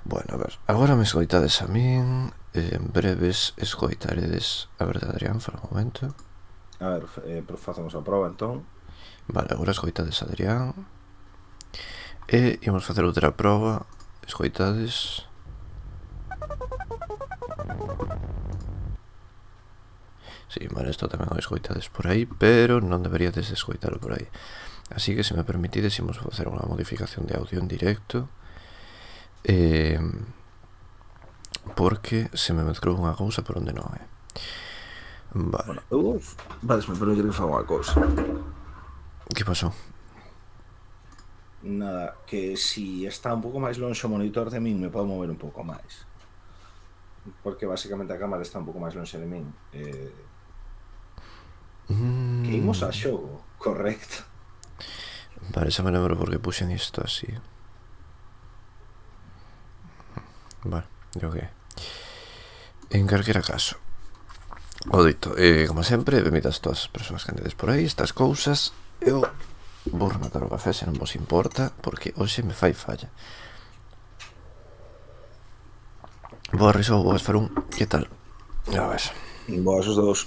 Bueno, a ver, agora me escoitades a min, en breves escoitaredes a ver de Adrián, fora un momento. A ver, facemos a proba entón. Vale, agora escoitades a Adrián. E imos facer outra proba, escoitades. Sí, vale, isto tamén o escoitades por aí, pero non deberíades escoitalo por aí. Así que, se me permitides, imos facer unha modificación de audio en directo. Porque se me mezclou unha cousa por onde non é. Vale. Bueno, vale, se me permitir que faga unha cousa. Que pasou? Nada, que si está un pouco máis longe o monitor de min, me podo mover un pouco máis. Porque basicamente a cámara está un pouco máis longe de min. Que imos a xogo, correcto. Vale, xa me lembro porque puxen isto así. Vale, yo que en calquera caso, o dito, como sempre, benvidas todas as persoas que andedes por aí, estas cousas. Eu vou rematar o café se non vos importa, porque hoxe me fai falla. Boa risou, boas farún, que tal? A ver. Boas os dous.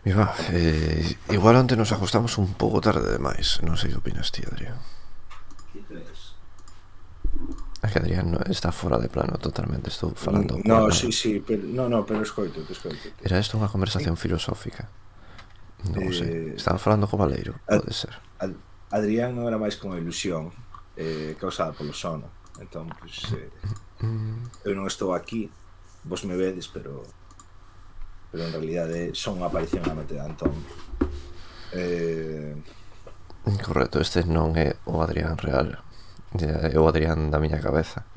Mira, igual onte nos ajustamos un pouco tarde demais. Non sei que opinas ti, Adrián. Que crees? É que Adrián está fora de plano totalmente. Estou falando No, con... sí, pero, no, pero escoito. Era isto unha conversación filosófica? Non sei. Estaba falando co Valeiro, pode ser. Adrián non era máis con a ilusión causada polo sono. Entón, pues, eu non estou aquí, vos me vedes, pero en realidade son unha aparición na mente de Antón. Correcto, este non é o Adrián real. É o Adrián da miña cabeza.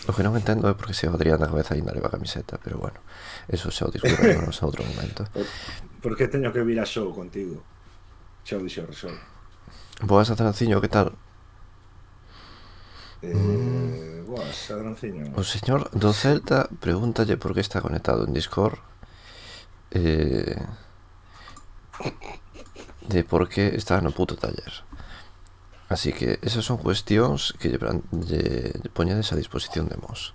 O que non entendo é porque se o Adrián da cabeza ainda leva camiseta, pero bueno, eso xa o discutiremos en outro momento. Por que teño que vir a show contigo? Xa o dixo Resol. Boas, Atranciño, que tal? Boas, Adranciño. O señor do Celta pregúntalle por que está conectado en Discord, de por que está no puto taller. Así que esas son cuestións que lle poñedes a disposición de Mos.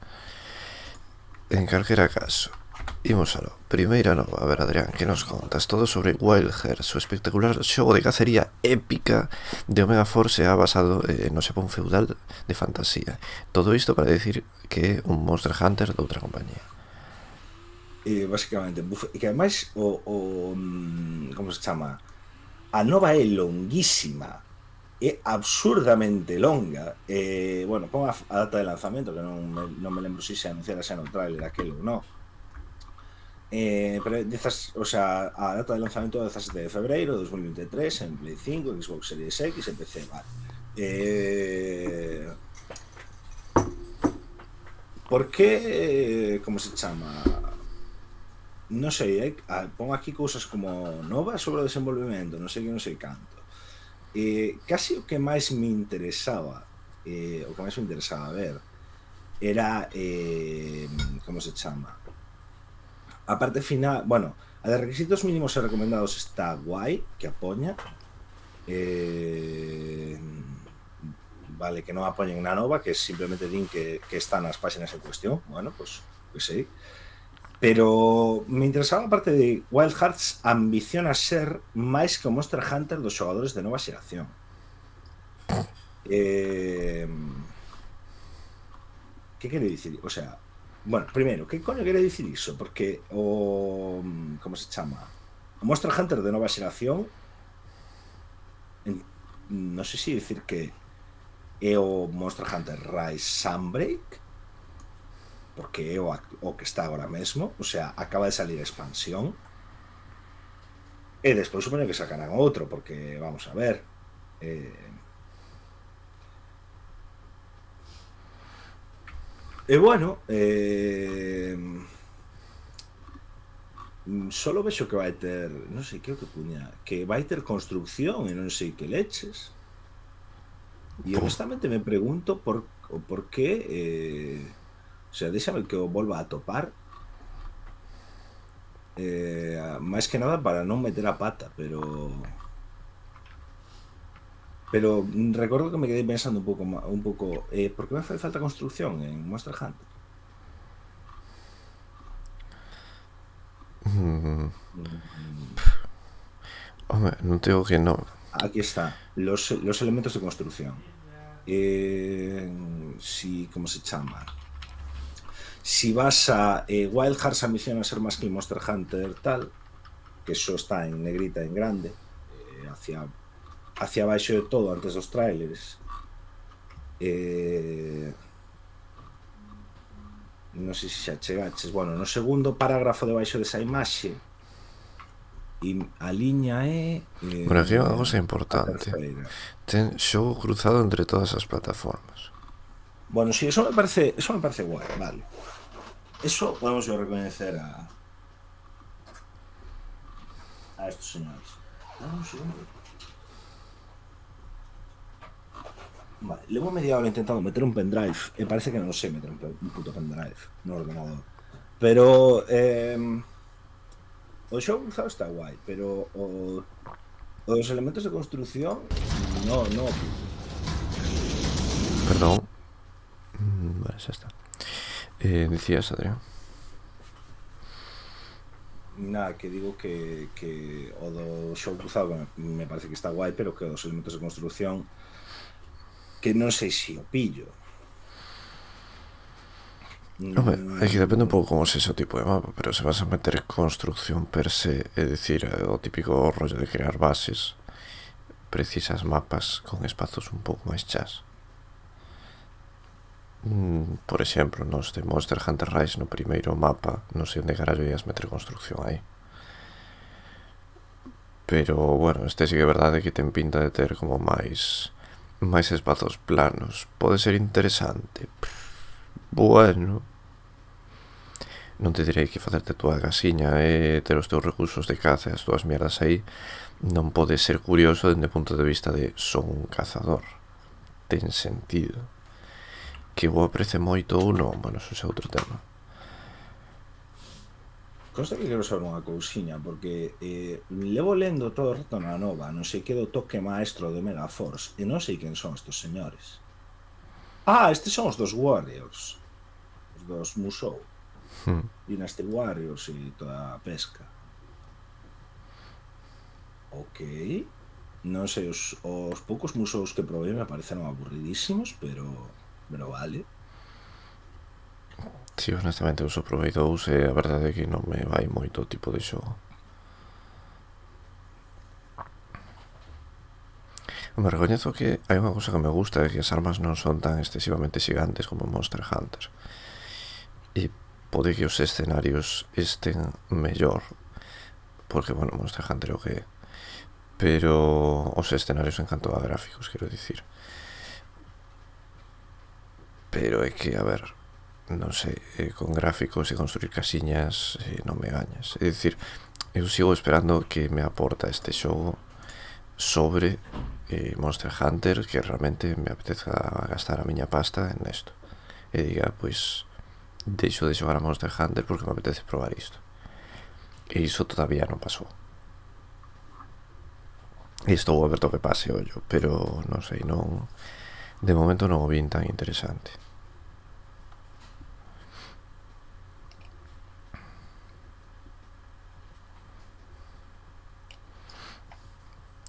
En calquera caso, imos a lo. Primeira nova, a ver, Adrián, que nos contas? Todo sobre Wild Hearts, o espectacular xogo de cacería épica de Omega Force basado no Xapón feudal de fantasía. Todo isto para decir que é un Monster Hunter de outra compañía. Básicamente, e que ademais como se chama? A nova é longuísima, é absurdamente longa. Bueno, pon a data de lanzamento, que non me lembro se anunciara xa no trailer aquel ou non. Pero o sea, a data de lanzamento é 17 de febreiro de 2023 en Play 5, Xbox Series X e PC, vale. Por que, como se chama? Non sei, pon aquí cousas como novas sobre o desenvolvemento, non sei que non sei canto. Casi o que máis me interesaba ver era como se chama, a parte final. Bueno, a de requisitos mínimos e recomendados está guai, que apoña, vale, que non apoñen na nova, que simplemente din que están nas páxinas en cuestión. Bueno, pues sei. Pero me interesaba a parte de Wild Hearts ambiciona ser máis que o Monster Hunter dos xogadores de nova xeración. Que quere dicir? O sea, bueno, primeiro, que coño quere dicir iso? Porque o... como se chama? O Monster Hunter de nova xeración, non sei se dicir que é o Monster Hunter Rise Sunbreak, porque é o que está agora mesmo. O sea, acaba de salir a expansión e despois supoño que sacarán outro, porque vamos a ver, e bueno, solo vexo que vai ter, non sei que o que puña, que vai ter construcción e non sei que leches. E honestamente me pregunto por que, o sea, déxame que o volva a topar, máis que nada para non meter a pata, pero Pero recordo que me quedei pensando un pouco, por que me fai falta construcción en Monster Hunter? Mm, Home, non te digo que non. Aquí está, los elementos de construcción. Si, ¿cómo se llama? Si vas a Wild Hearts ambiciona ser más que el Monster Hunter tal, que eso está en negrita, en grande, hacia abaixo de todo antes dos trailers. Non sei se xa chegaches. Bueno, no segundo parágrafo debaixo desa imaxe, a liña é Bueno, aquí hai unha cosa a importante. terceira. Ten xogo cruzado entre todas as plataformas. Bueno, sí, eso me parece guay, vale. Eso podemos yo reconocer a estos señores. Un segundo. Vale, levo media hora intentando meter un pendrive e parece que non sei meter un puto pendrive no ordenador. Pero o xogo cruzado está guai, pero os elementos de construcción no. Perdón. Vale, xa está. Dicías, Adrián? Nada, que digo que o do xogo cruzado me parece que está guai, pero que os elementos de construcción que non sei se o pillo. Home, é que depende un pouco como se ese o tipo de mapa, pero se vas a meter construcción per se, é dicir, o típico rollo de crear bases, precisas mapas con espazos un pouco máis chás. Por exemplo, nos de Monster Hunter Rise no primeiro mapa, non sei onde carallo ias meter construcción aí. Pero, bueno, este sí que é verdade que ten pinta de ter como máis espazos planos. Pode ser interesante. Bueno, non te direi que facerte a túa casiña e ter os teus recursos de caza e as túas mierdas aí non pode ser curioso dende o punto de vista de son un cazador. Ten sentido. Que o aprece moito ou non, bueno, eso é outro tema. Consta que quero saber unha cousiña, porque levo lendo todo o rato na nova, non sei que do toque maestro de Megaforce, e non sei quen son estes señores. Estes son os dos Warriors, os dos Musou, Dynasty Warriors e toda a pesca. Ok, non sei, os poucos Musous que probei me pareceron aburridísimos, pero vale. Si, honestamente, eu só provei dous e a verdade é que non me vai moito o tipo de xogo. Me recoñezo que hai unha cosa que me gusta, é que as armas non son tan excesivamente xigantes como Monster Hunter. E pode que os escenarios estén mellor, porque, bueno, Monster Hunter é o que é, pero os escenarios en canto a gráficos, quero dicir. Pero é que, a ver, non sei, con gráficos e construir casiñas non me gañas. É dicir, eu sigo esperando que me aporta este xogo sobre Monster Hunter, que realmente me apeteza gastar a miña pasta en esto e diga, pois deixo de xogar a Monster Hunter porque me apetece probar isto, e iso todavía non pasou. E estou aberto que pase, ollo, pero non sei, non, de momento non o vin tan interesante.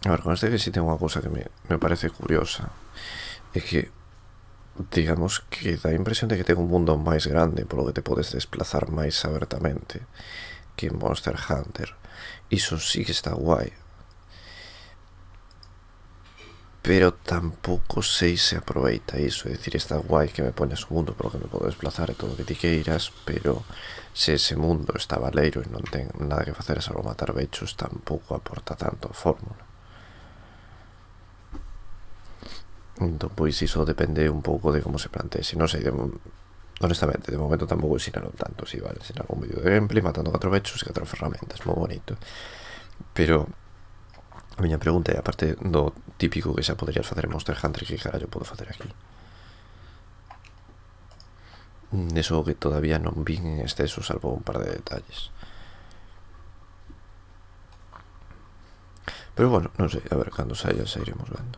A ver, con este que sí ten unha cousa que me parece curiosa, é que, digamos que dá a impresión de que ten un mundo máis grande polo que te podes desplazar máis abertamente que en Monster Hunter. Iso sí que está guai, pero tampouco sei se aproveita iso. É dicir, está guai que me poñas un mundo polo que me podo desplazar e todo o que ti queiras, pero se ese mundo está baleiro e non ten nada que facer salvo matar bechos, tampouco aporta tanto a fórmula. Entón, pois iso depende un pouco de como se plantee. Se non sei, honestamente, de momento tampouco ensinaron tanto. Si, vale, ensinaron un vídeo de gameplay matando 4 bechos e 4 ferramentas, moi bonito. Pero a miña pregunta é, aparte do típico que xa poderías facer en Monster Hunter, que carallo podo facer aquí? Eso que todavía non vin en exceso, salvo un par de detalles. Pero bueno, non sei, a ver, cando saia xa iremos vendo.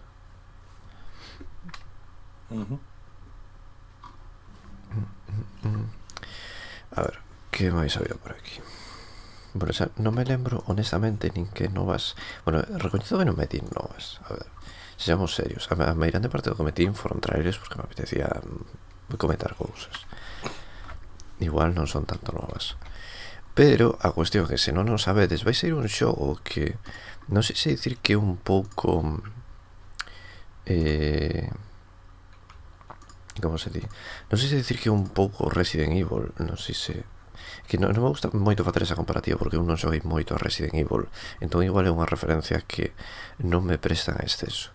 A ver, que máis había por aquí? Bueno, xa, non me lembro honestamente nin que novas. Bueno, recoñezo que non metín novas. A ver, sexamos serios. A meirande parte do que metín foron trailers porque me apetecía comentar cousas. Igual non son tanto novas. Pero a cuestión é que se non o sabedes, vai ser un xogo que non sei se dicir que é un pouco como se di? Non sei se dicir que é un pouco Resident Evil. Non sei se que non me gusta moito facer esa comparativa porque eu non xoguei moito a Resident Evil, entón igual é unha referencia que non me prestan a exceso.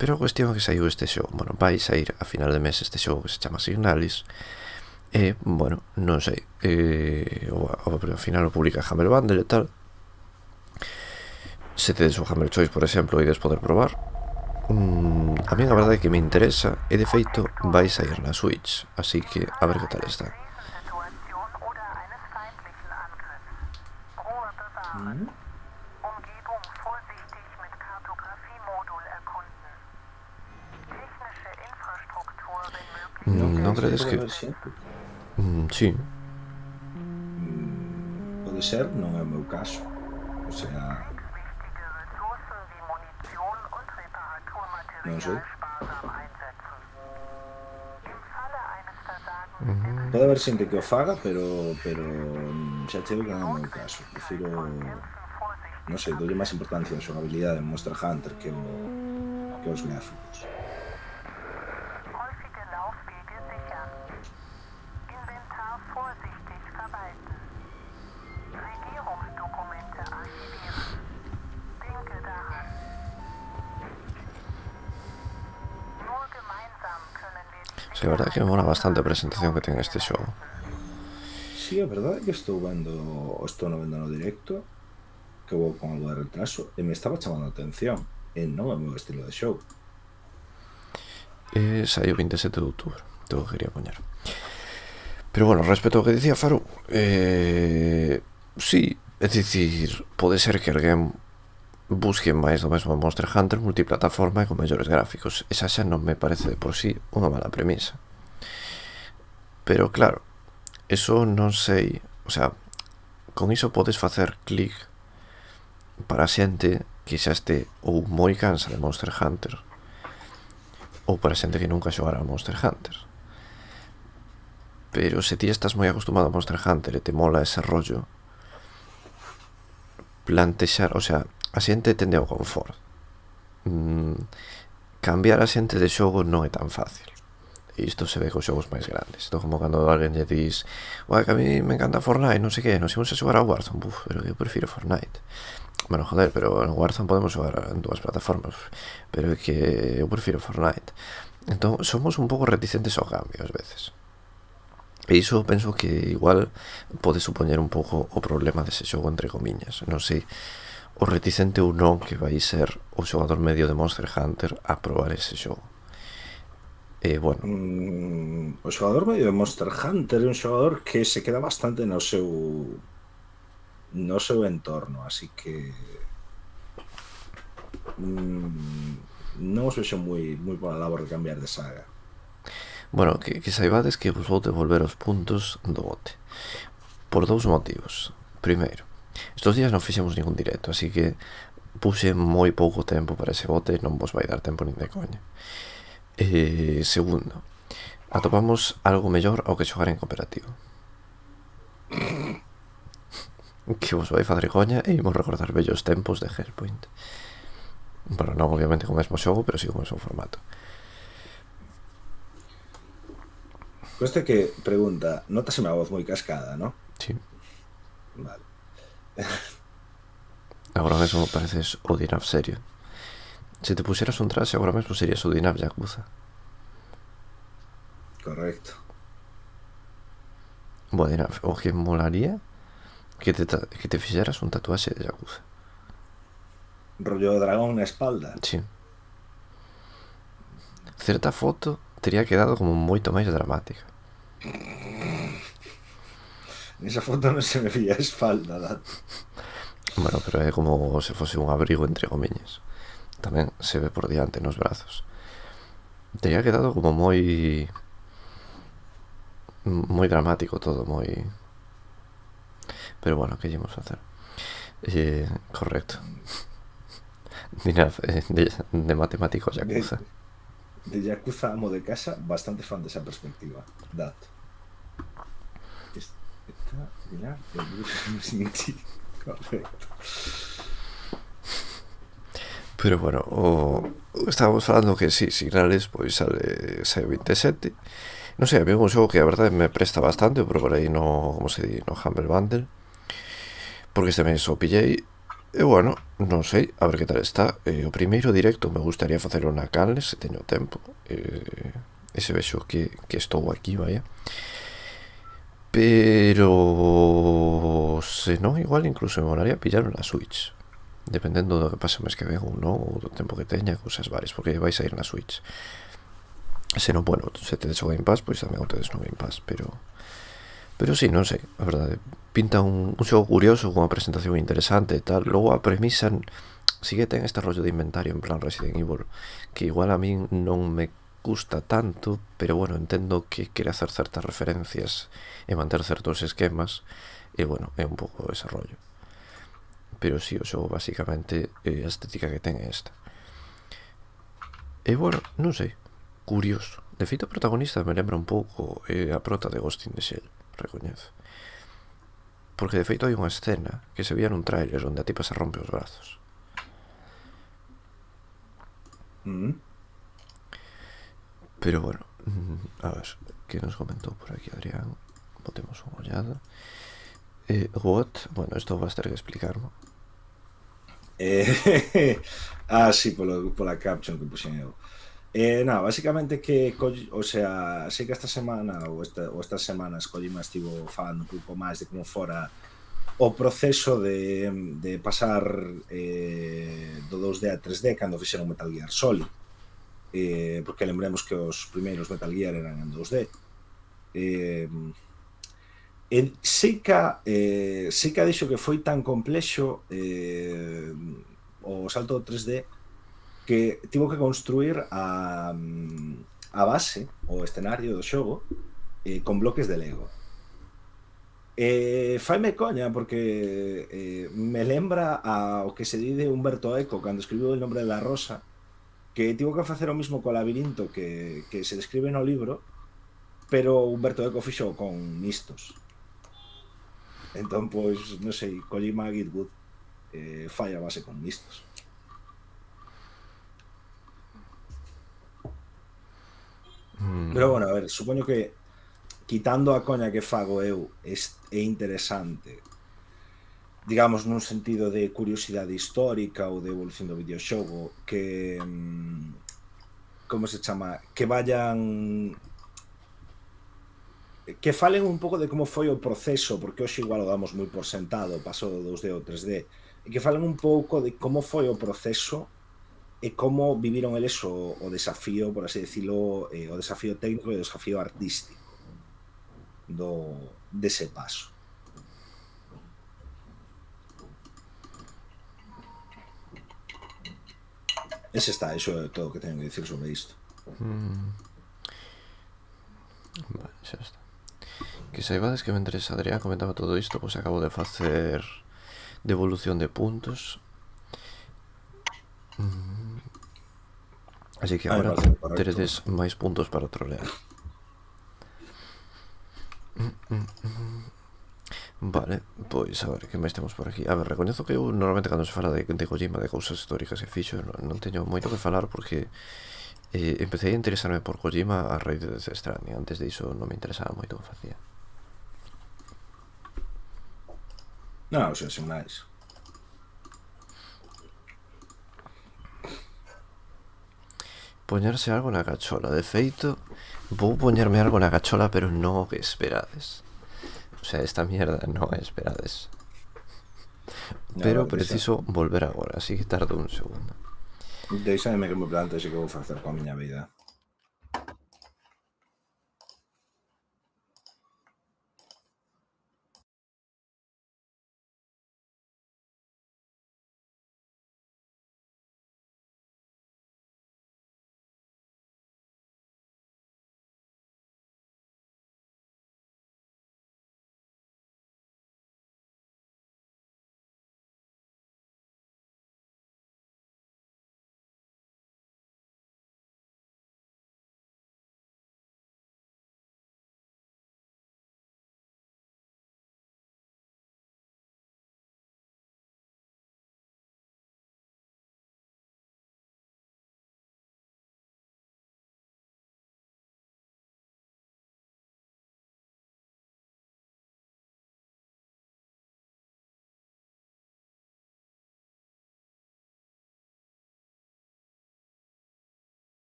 Pero a cuestión é que saiu este xogo. Bueno, vai sair a final de mes este xogo que se chama Signalis. E, bueno, non sei, ao final o publica Humble Bundle e tal. Se tedes o Humble Choice, por exemplo, ides poder probar. A mí a verdade é que me interesa e de feito vai sair na Switch, así que a ver que tal está. Non credes que... Sí. Pode ser, non é o meu caso. O sea, non sei. Pode haber xente que o faga, pero xa te digo que non é o meu caso. Prefiro, non sei, doulle máis importancia a xogabilidade en Monster Hunter que os gráficos. Sí, a verdade que me mola bastante a presentación que ten este xogo. Sí, a verdade é que estou vendo no directo, que vou con algo de retraso, e me estaba chamando a atención, e non é o meu estilo de xogo. Saiu 27 de outubro, todo quería poñer. Pero bueno, respecto ao que dicía Faru, sí, é dicir, pode ser que alguén busque máis do mesmo Monster Hunter multiplataforma e con mellores gráficos. Esa xa non me parece de por sí unha mala premisa. Pero claro, eso non sei, o sea, con iso podes facer clic para xente que xa este ou moi cansa de Monster Hunter ou para xente que nunca xogara a Monster Hunter. Pero se ti estás moi acostumado a Monster Hunter e te mola ese rollo, plantexar, o sea, a xente tende ao confort. Cambiar a xente de xogo non é tan fácil. E isto se ve cos xogos máis grandes. Isto como cando alguén lle dis: "Uai, que a mí me encanta Fortnite, non sei que, nos imos a xogar a Warzone." Buf, pero eu prefiro Fortnite. Bueno, joder, pero en Warzone podemos xogar en dúas plataformas, pero é que eu prefiro Fortnite. Entón, somos un pouco reticentes ao cambio ás veces. E iso penso que igual pode supoñer un pouco o problema dese xogo, entre comiñas. Non sei o reticente ou non que vai ser o xogador medio de Monster Hunter a probar ese xogo. Bueno, o xogador medio de Monster Hunter é un xogador que se queda bastante no seu entorno, así que non os vexo moi pola labor de cambiar de saga. Bueno, que saibades que vos vou devolver os puntos do bote por dous motivos. Primeiro, estos días non fixemos ningún directo, así que puse moi pouco tempo para ese bote, non vos vai dar tempo nin de coña. Segundo, atopamos algo mellor ao que xogar en cooperativo, que vos vai fazer coña e imos recordar vellos tempos de Hellpoint. Bueno, non obviamente con o mesmo xogo, pero sí con o mesmo formato. Coste que pregunta, nótaseme a voz moi cascada, ¿no? Sí. Vale. Agora mesmo pareces Odinaf serio. Se te puxeras un traxe agora mesmo serías Odinaf Yakuza. Correcto. Odinaf, o que molaría que te fixeras un tatuaxe de Yakuza. Rollo de dragón na espalda. Sí. Certa foto tería quedado como moito máis dramática. Nesa foto non se me fía a espalda, dato. Bueno, pero é como se fose un abrigo entre gomiñas. Tamén se ve por diante nos brazos. Tería quedado como moi dramático todo, moi... Pero bueno, que lle imos facer? Correcto. De matemático De, Yakuza. de Yakuza amo de casa, bastante fan de esa perspectiva. Dato. Está Pilar de Bruce. Correcto. Pero bueno, estábamos falando que sí, Signales pois sale 27. Non sei, a mí é un xogo que a verdade me presta bastante, pero por aí no, como se di, no Humble Bundle, porque este mes o pillei. E bueno, non sei, a ver que tal está. O primeiro directo me gustaría facelo na Canles, se teño tempo. E se vexo que estou aquí, vaya. Pero se non, igual incluso me molaría pillarlo na Switch, dependendo do que pase o mes que ven ou non, ou do tempo que teña, cousas varias, porque vais a ir na Switch. Se non, bueno, se tedes o Game Pass, pois tamén o tedes no Game Pass, pero sí, non sei, a verdade, pinta un xogo curioso, con unha presentación interesante e tal. Logo a premisa sí que ten este rollo de inventario en plan Resident Evil, que igual a min non me gusta tanto, pero bueno, entendo que quere hacer certas referencias e manter certos esquemas, e bueno, é un pouco ese rollo. Pero sí, o xogo basicamente a estética que ten é esta. E bueno, non sei, curioso. De feito, a protagonista me lembra un pouco a prota de Ghost in the Shell, recoñezo. Porque de feito hai unha escena que se veía nun tráiler onde a tipa se rompe os brazos. Pero bueno, a ver, que nos comentou por aquí Adrián? Botemos unha ollada. What? Bueno, isto vas ter que explicarmo. Sí, pola caption que puxen eu. Nada, básicamente que, o sea, sei que esta semana ou estas semanas Kojima estivo falando un pouco máis de como fora o proceso de pasar do 2D a 3D cando fixeron Metal Gear Solid, porque lembremos que os primeiros Metal Gear eran en 2D. Seica dixo que foi tan complexo o salto ao 3D que tivo que construir a base, o escenario do xogo, con bloques de Lego. Faime coña porque me lembra ao que se di de Humberto Eco cando escribiu El nombre de la rosa, que tivo que facer o mismo co labirinto que se describe no libro, pero Humberto Eco fixo con mistos. Entón, pois, non sei, Kojima Gitwood fai a base con mistos. Pero bueno, a ver, supoño que quitando a coña que fago eu é interesante, digamos, nun sentido de curiosidade histórica ou de evolución do videoxogo, que como se chama, que vayan, que falen un pouco de como foi o proceso, porque hoxe igual o damos moi por sentado, pasou do 2D ao 3D, e que falen un pouco de como foi o proceso e como viviron eles o desafío, por así decirlo, o desafío técnico e o desafío artístico dese paso. Ese está, iso é todo o que teño que dicir sobre isto. Vale, xa está. Que saibades que mentre Adrián comentaba todo isto, pois acabo de facer devolución de puntos. Así que agora teredes máis puntos para trolear. Vale, pois a ver, que máis temos por aquí? A ver, recoñezo que eu normalmente cando se fala de Kojima, de cousas históricas que fixo, non teño moito que falar porque empecé a interesarme por Kojima a raíz de Death Stranding. Antes de iso non me interesaba moito o que facía. Non, o sea, sen máis. Poñerse algo na cachola. De feito, vou poñerme algo na cachola, pero non o que esperades. O sea, esta mierda non a esperades. Pero preciso volver agora, así que tardo un segundo. Deixame que me plantexe que vou facer coa miña vida.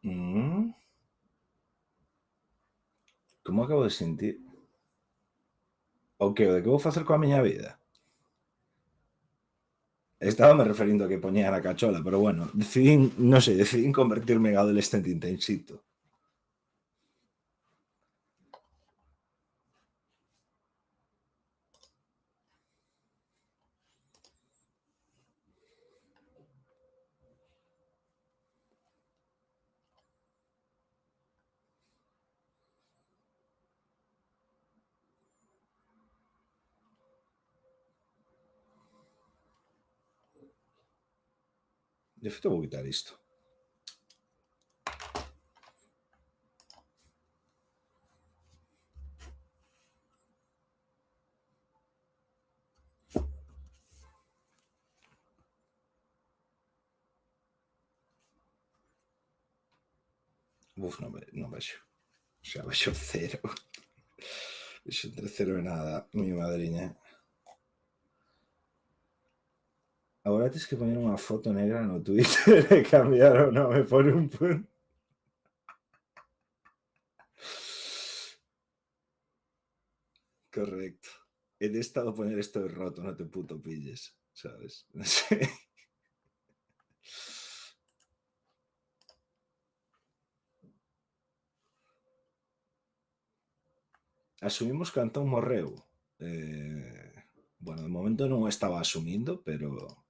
Mm, como acabo de sentir? O que, o de que vou facer coa miña vida? Estaba me referindo a que poñía na cachola, pero bueno, decidín, non sei, decidín convertirme en adolescente intensito. De feito, vou quitar isto. Uf, non vexo. Xa vexo cero. Vexo entre cero e nada, mi madriña. Agora tes que poñer unha foto negra no Twitter e cambiar o nome por un punto. Correcto. He de estado poner esto de roto, no te puto pilles, sabes? Non sei. Asumimos que Antón morreu. Bueno, de momento non o estaba asumindo, pero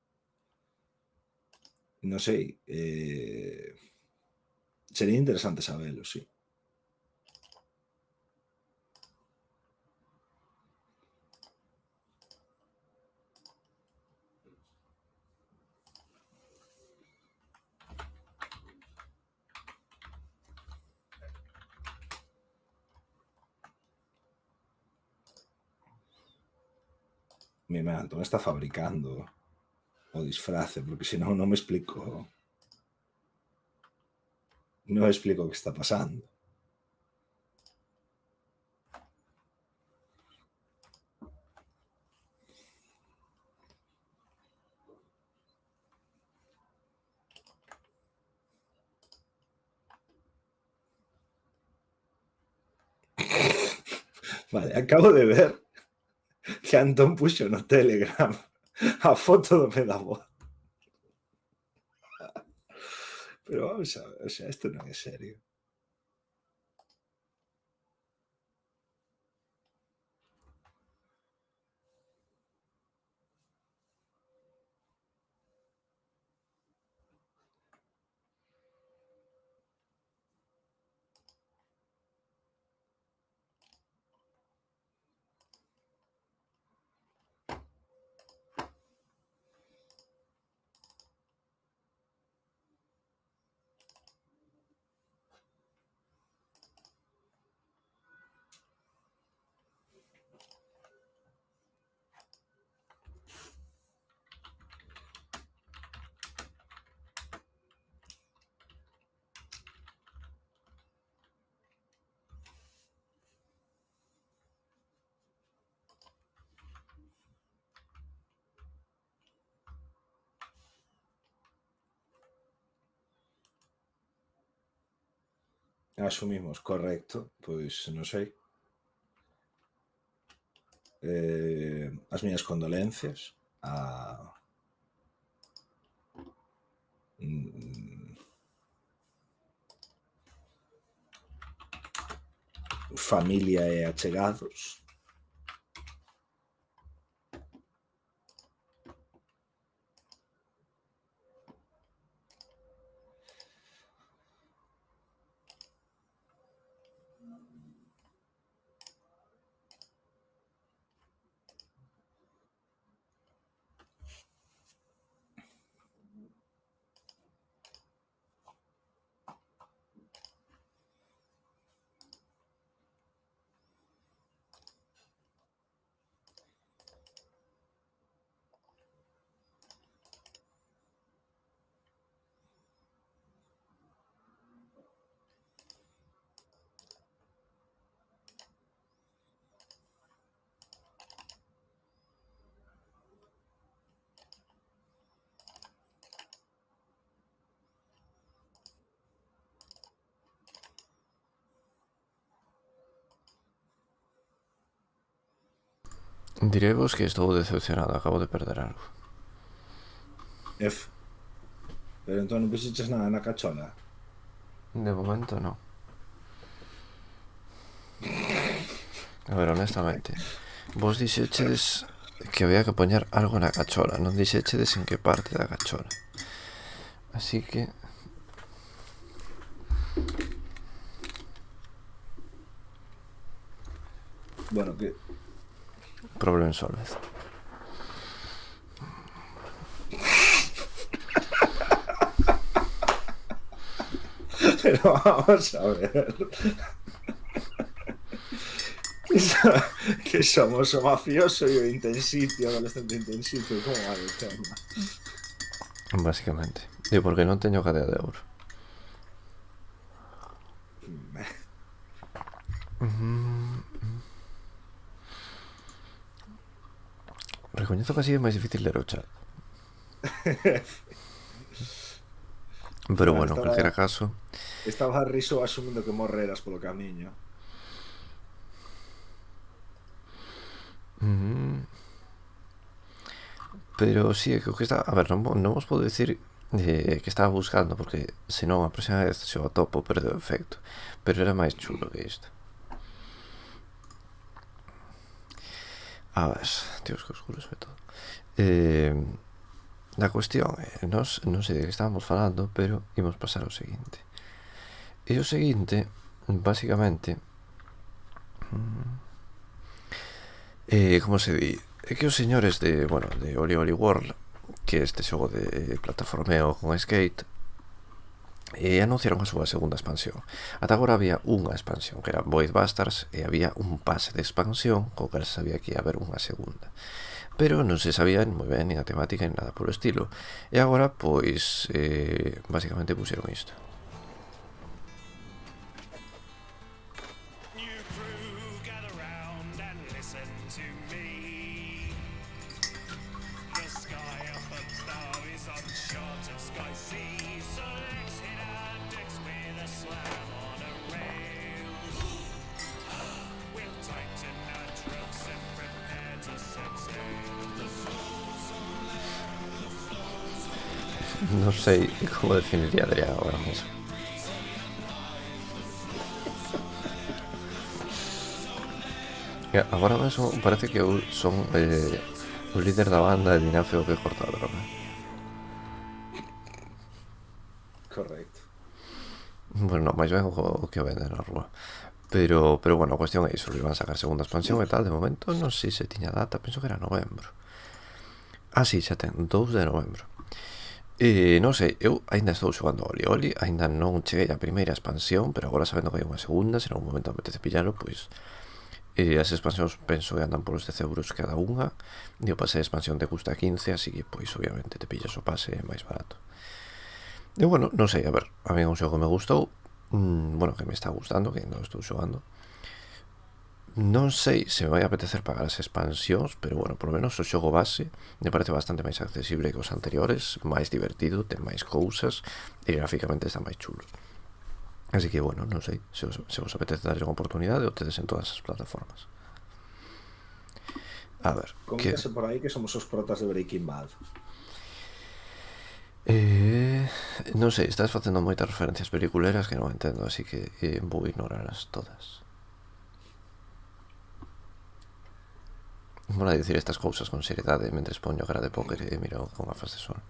non sei. Sería interesante sabelo, sí. Mira, Antón está fabricando o disfrace, porque senón non me explico. Non me explico o que está pasando. Vale, acabo de ver que Antón puxo no Telegram a foto do Medavoz. Pero vamos a ver, o sea, isto non é serio. Asumimos, correcto, pois non sei. As miñas condolencias a familia e achegados. Direvos que estou decepcionado, acabo de perder algo. Pero entón non puxeches nada na cachola. De momento no. A ver, honestamente, vos dixechedes que había que poñer algo na cachola, non dixechedes en que parte da cachola. Así que... Bueno, que... Problem solved. Pero vamos a ver. Que somos o mafioso e o intensito, o adolescente intensito, como vai o tema? Básicamente. Digo, porque non teño cadea de ouro. Recoñezo que así é máis difícil ler o chat. Pero bueno, en calquera caso... Estaba riso asumindo que morreras polo camiño. Pero sí, é que o que está... A ver, non vos podo dicir que estaba buscando, porque senón a próxima vez se o atopo perde o efecto. Pero era máis chulo que isto. A ver, tíos, que oscuro se ve todo. La cuestión é, non sei de que estábamos falando, pero imos pasar ao seguinte. E o seguinte, basicamente, como se di, é que os señores de, bueno, de Oli Oli World, que é este xogo de plataformeo con skate, anunciaron a súa segunda expansión. Ata agora había unha expansión, que era Void Bastards, e había un pase de expansión, co que se sabía que ia haber unha segunda. Pero non se sabía moi ben nin a temática nin nada polo estilo. E agora, pois, basicamente puxeron isto. Non sei como definiría Adrián agora mesmo. Agora mesmo parece que eu son o líder da banda de Dinafeo que corta a droga. Correcto. Bueno, máis ben o que vende na rúa. Pero bueno, a cuestión é iso, iban a sacar segunda expansión e tal. De momento non sei se tiña data, penso que era novembro. Ah, sí, xa ten, 2 de novembro. Non sei, eu ainda estou xogando Oli Oli, ainda non cheguei a primeira expansión, pero agora sabendo que hai unha segunda, se en algún momento apetece pillarlo, pois as expansións penso que andan polos 10 euros cada unha, e o pase de expansión te custa 15, así que pois obviamente te pillas o pase máis barato. E bueno, non sei, a ver, a mí é un xogo que me gustou, bueno, que me está gustando, que non estou xogando. Non sei se me vai apetecer pagar as expansións, pero bueno, por lo menos o xogo base me parece bastante máis accesible que os anteriores, máis divertido, ten máis cousas e gráficamente está máis chulo. Así que bueno, non sei, se vos apetece darlle unha oportunidade, o tedes en todas as plataformas. A ver, coméntase por aí que somos os protas de Breaking Bad. Non sei, estás facendo moitas referencias peliculeras que non entendo, así que vou ignorarlas todas. Mola dicir estas cousas con seriedade mentre poño cara de póker e miro con gafas de sol.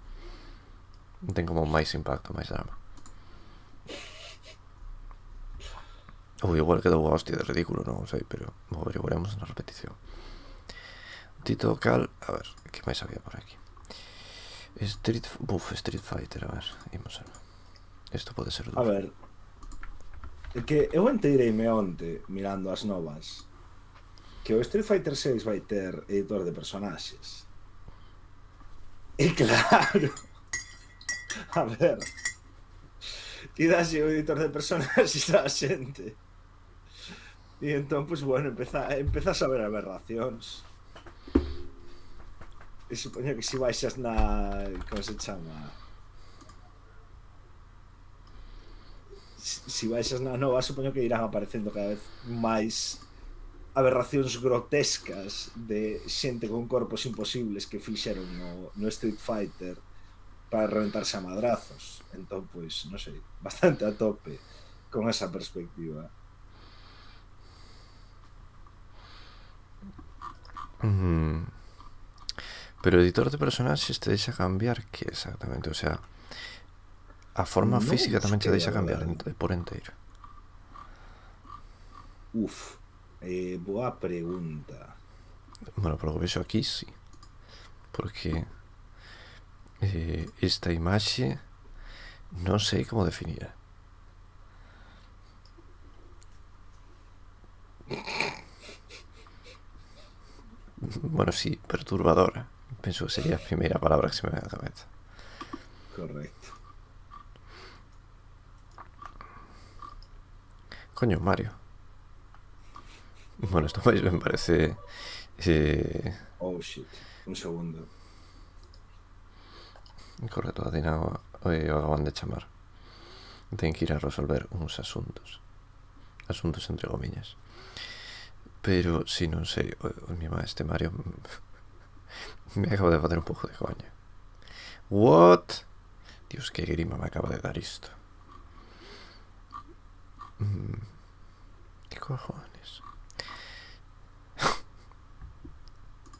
Ten como máis impacto, máis drama. Ou igual quedou a hostia de ridículo, non sei, pero o averiguaremos na repetición. Tito Cal, a ver, que máis había por aquí? Street Fighter, a ver, imos a ver. Isto pode ser duro. A ver, que eu enteireime onte mirando as novas que o Street Fighter 6 vai ter editor de personaxes. E claro, a ver, ti dase o editor de personaxes a xente e entón, pues bueno, empezas a ver aberracións. E supoño que se baixas na... como se chama? Si baixas na nova, supoño que irán aparecendo cada vez máis aberracións grotescas de xente con corpos imposibles que fixeron no Street Fighter para reventarse a madrazos. Entón, pois, non sei, bastante a tope con esa perspectiva. Pero o editor de personaxes te deixa cambiar que exactamente? O sea, a forma Non física tamén te busquei, deixa a cambiar verdade. por enteiro. Boa pregunta. Bueno, polo que vexo aquí, sí. Porque esta imaxe non sei como definir. Bueno, sí, perturbadora. Penso que sería a primeira palabra que se me ven a cabeza. Correcto. Coño, Mario. Bueno, isto máis ben parece... Oh shit, un segundo. Correcto, a Dina o acaban de chamar. Ten que ir a resolver uns asuntos. Asuntos entre gomiñas. Pero, si non sei, este Mario me acaba de facer un pouco de coña. What? Dios, que grima me acaba de dar isto. Que cojones?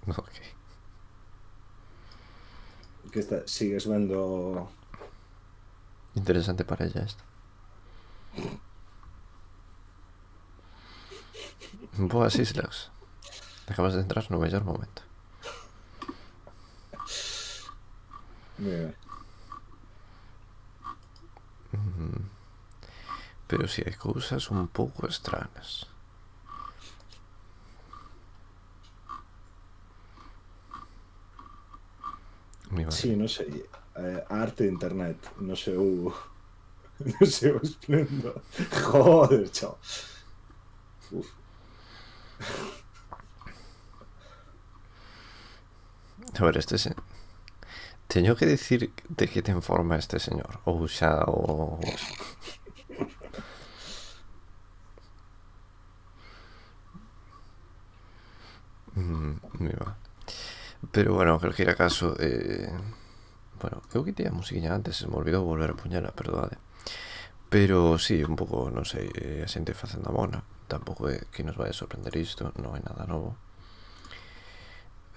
Ok. Que sigues vendo... Interesante para ella esto. Boas islas. Acabas de entrar no mellor momento. Mira. Pero si hai cousas un pouco extrañas. Sí, non sei. A arte de internet non sei o non sei o esplendo. Joder, chao. Uf. A ver, teño que dicir de que ten forma este señor. Ou xa o... Mira. Pero bueno, calquera caso, bueno, eu quitei a musiquinha antes, se me olvidou volver a puñela, perdade. Pero sí, un pouco, non sei, a xente facendo a mona. Tampouco é que nos vai a sorprender isto, non é nada novo.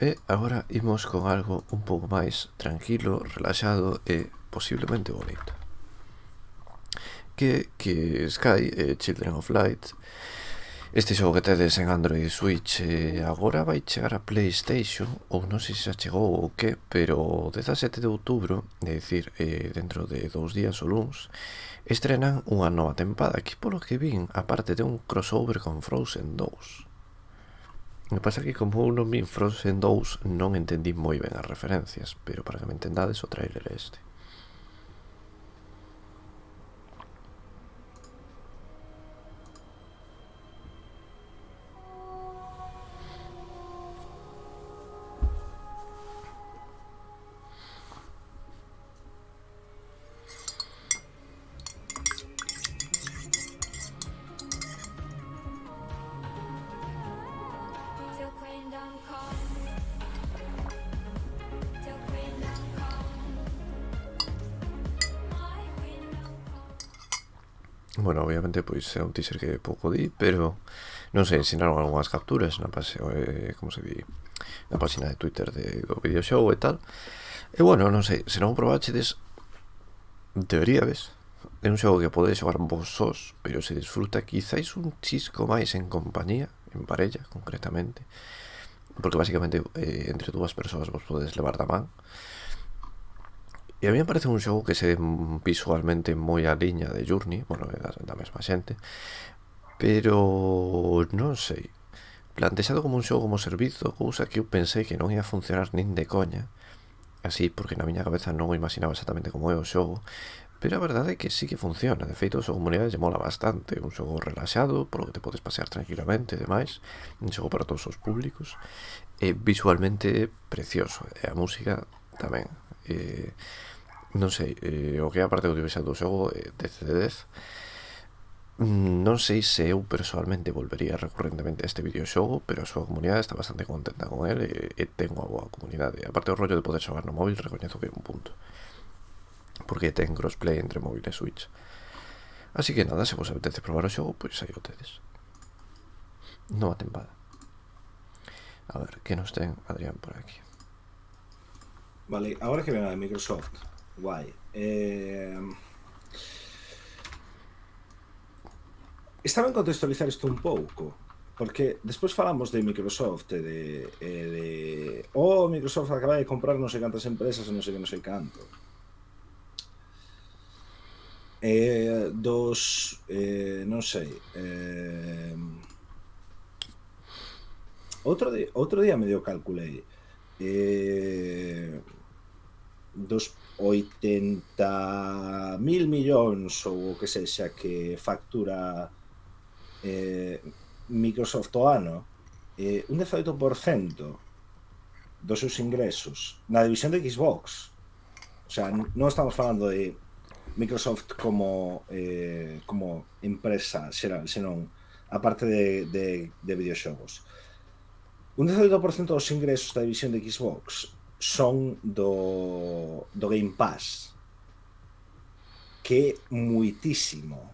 E agora imos con algo un pouco máis tranquilo, relaxado e posiblemente bonito. Que Sky, Children of Light, este xogo que tedes en Android e Switch, agora vai chegar a PlayStation, ou non sei se xa chegou ou que, pero o 17 de outubro, é dicir, dentro de 2 días ou luns, estrenan unha nova tempada que, polo que vin, aparte de un crossover con Frozen 2. O que pasa é que como eu non vin Frozen 2 non entendí moi ben as referencias, pero para que me entendades o trailer é este. Bueno, obviamente, pois é un teaser que pouco di, pero non sei, ensinaron algunhas capturas na como se di, na página de Twitter do videoxogo e tal. E bueno, non sei, se non probachedes, deberíades. É un xogo que podedes xogar vos sós, pero se disfruta quizáis un chisco máis en compañía, en parella, concretamente, porque basicamente entre dúas persoas vos podedes levar da man. E a mí me parece un xogo que se visualmente moi a liña de Journey, bueno, da mesma xente, pero non sei, plantexado como un xogo como servizo, cousa que eu pensei que non ia funcionar nin de coña, así, porque na miña cabeza non o imaginaba exactamente como é o xogo, pero a verdade é que sí que funciona. De feito, a súa comunidade lle mola bastante. Un xogo relaxado, polo que te podes pasear tranquilamente e demais, un xogo para todos os públicos, e visualmente precioso, e a música tamén. Non sei, o que é a parte audiovisual do xogo, 10 de 10. Non sei se eu persoalmente volvería recurrentemente a este videoxogo, pero a súa comunidade está bastante contenta con ele e ten unha boa comunidade. Aparte o rollo de poder xogar no móvil, recoñezo que é un punto, porque ten crossplay entre móvil e Switch. Así que nada, se vos apetece probar o xogo, pois aí o tedes. Nova tempada. A ver, que nos ten Adrián por aquí? Vale, ahora que ven a Microsoft, guai. Está ben contextualizar isto un pouco, porque despois falamos de Microsoft e de Microsoft acaba de comprar non sei cantas empresas e non sei que non sei canto. Non sei, outro día medio calculei dos 80.000 millóns ou o que sexa que factura Microsoft o ano, un 18% dos seus ingresos na división de Xbox. O sea, non estamos falando de Microsoft como empresa xeral, senón a parte de videoxogos. Un 18% dos ingresos da división de Xbox son do Game Pass, que é muitísimo.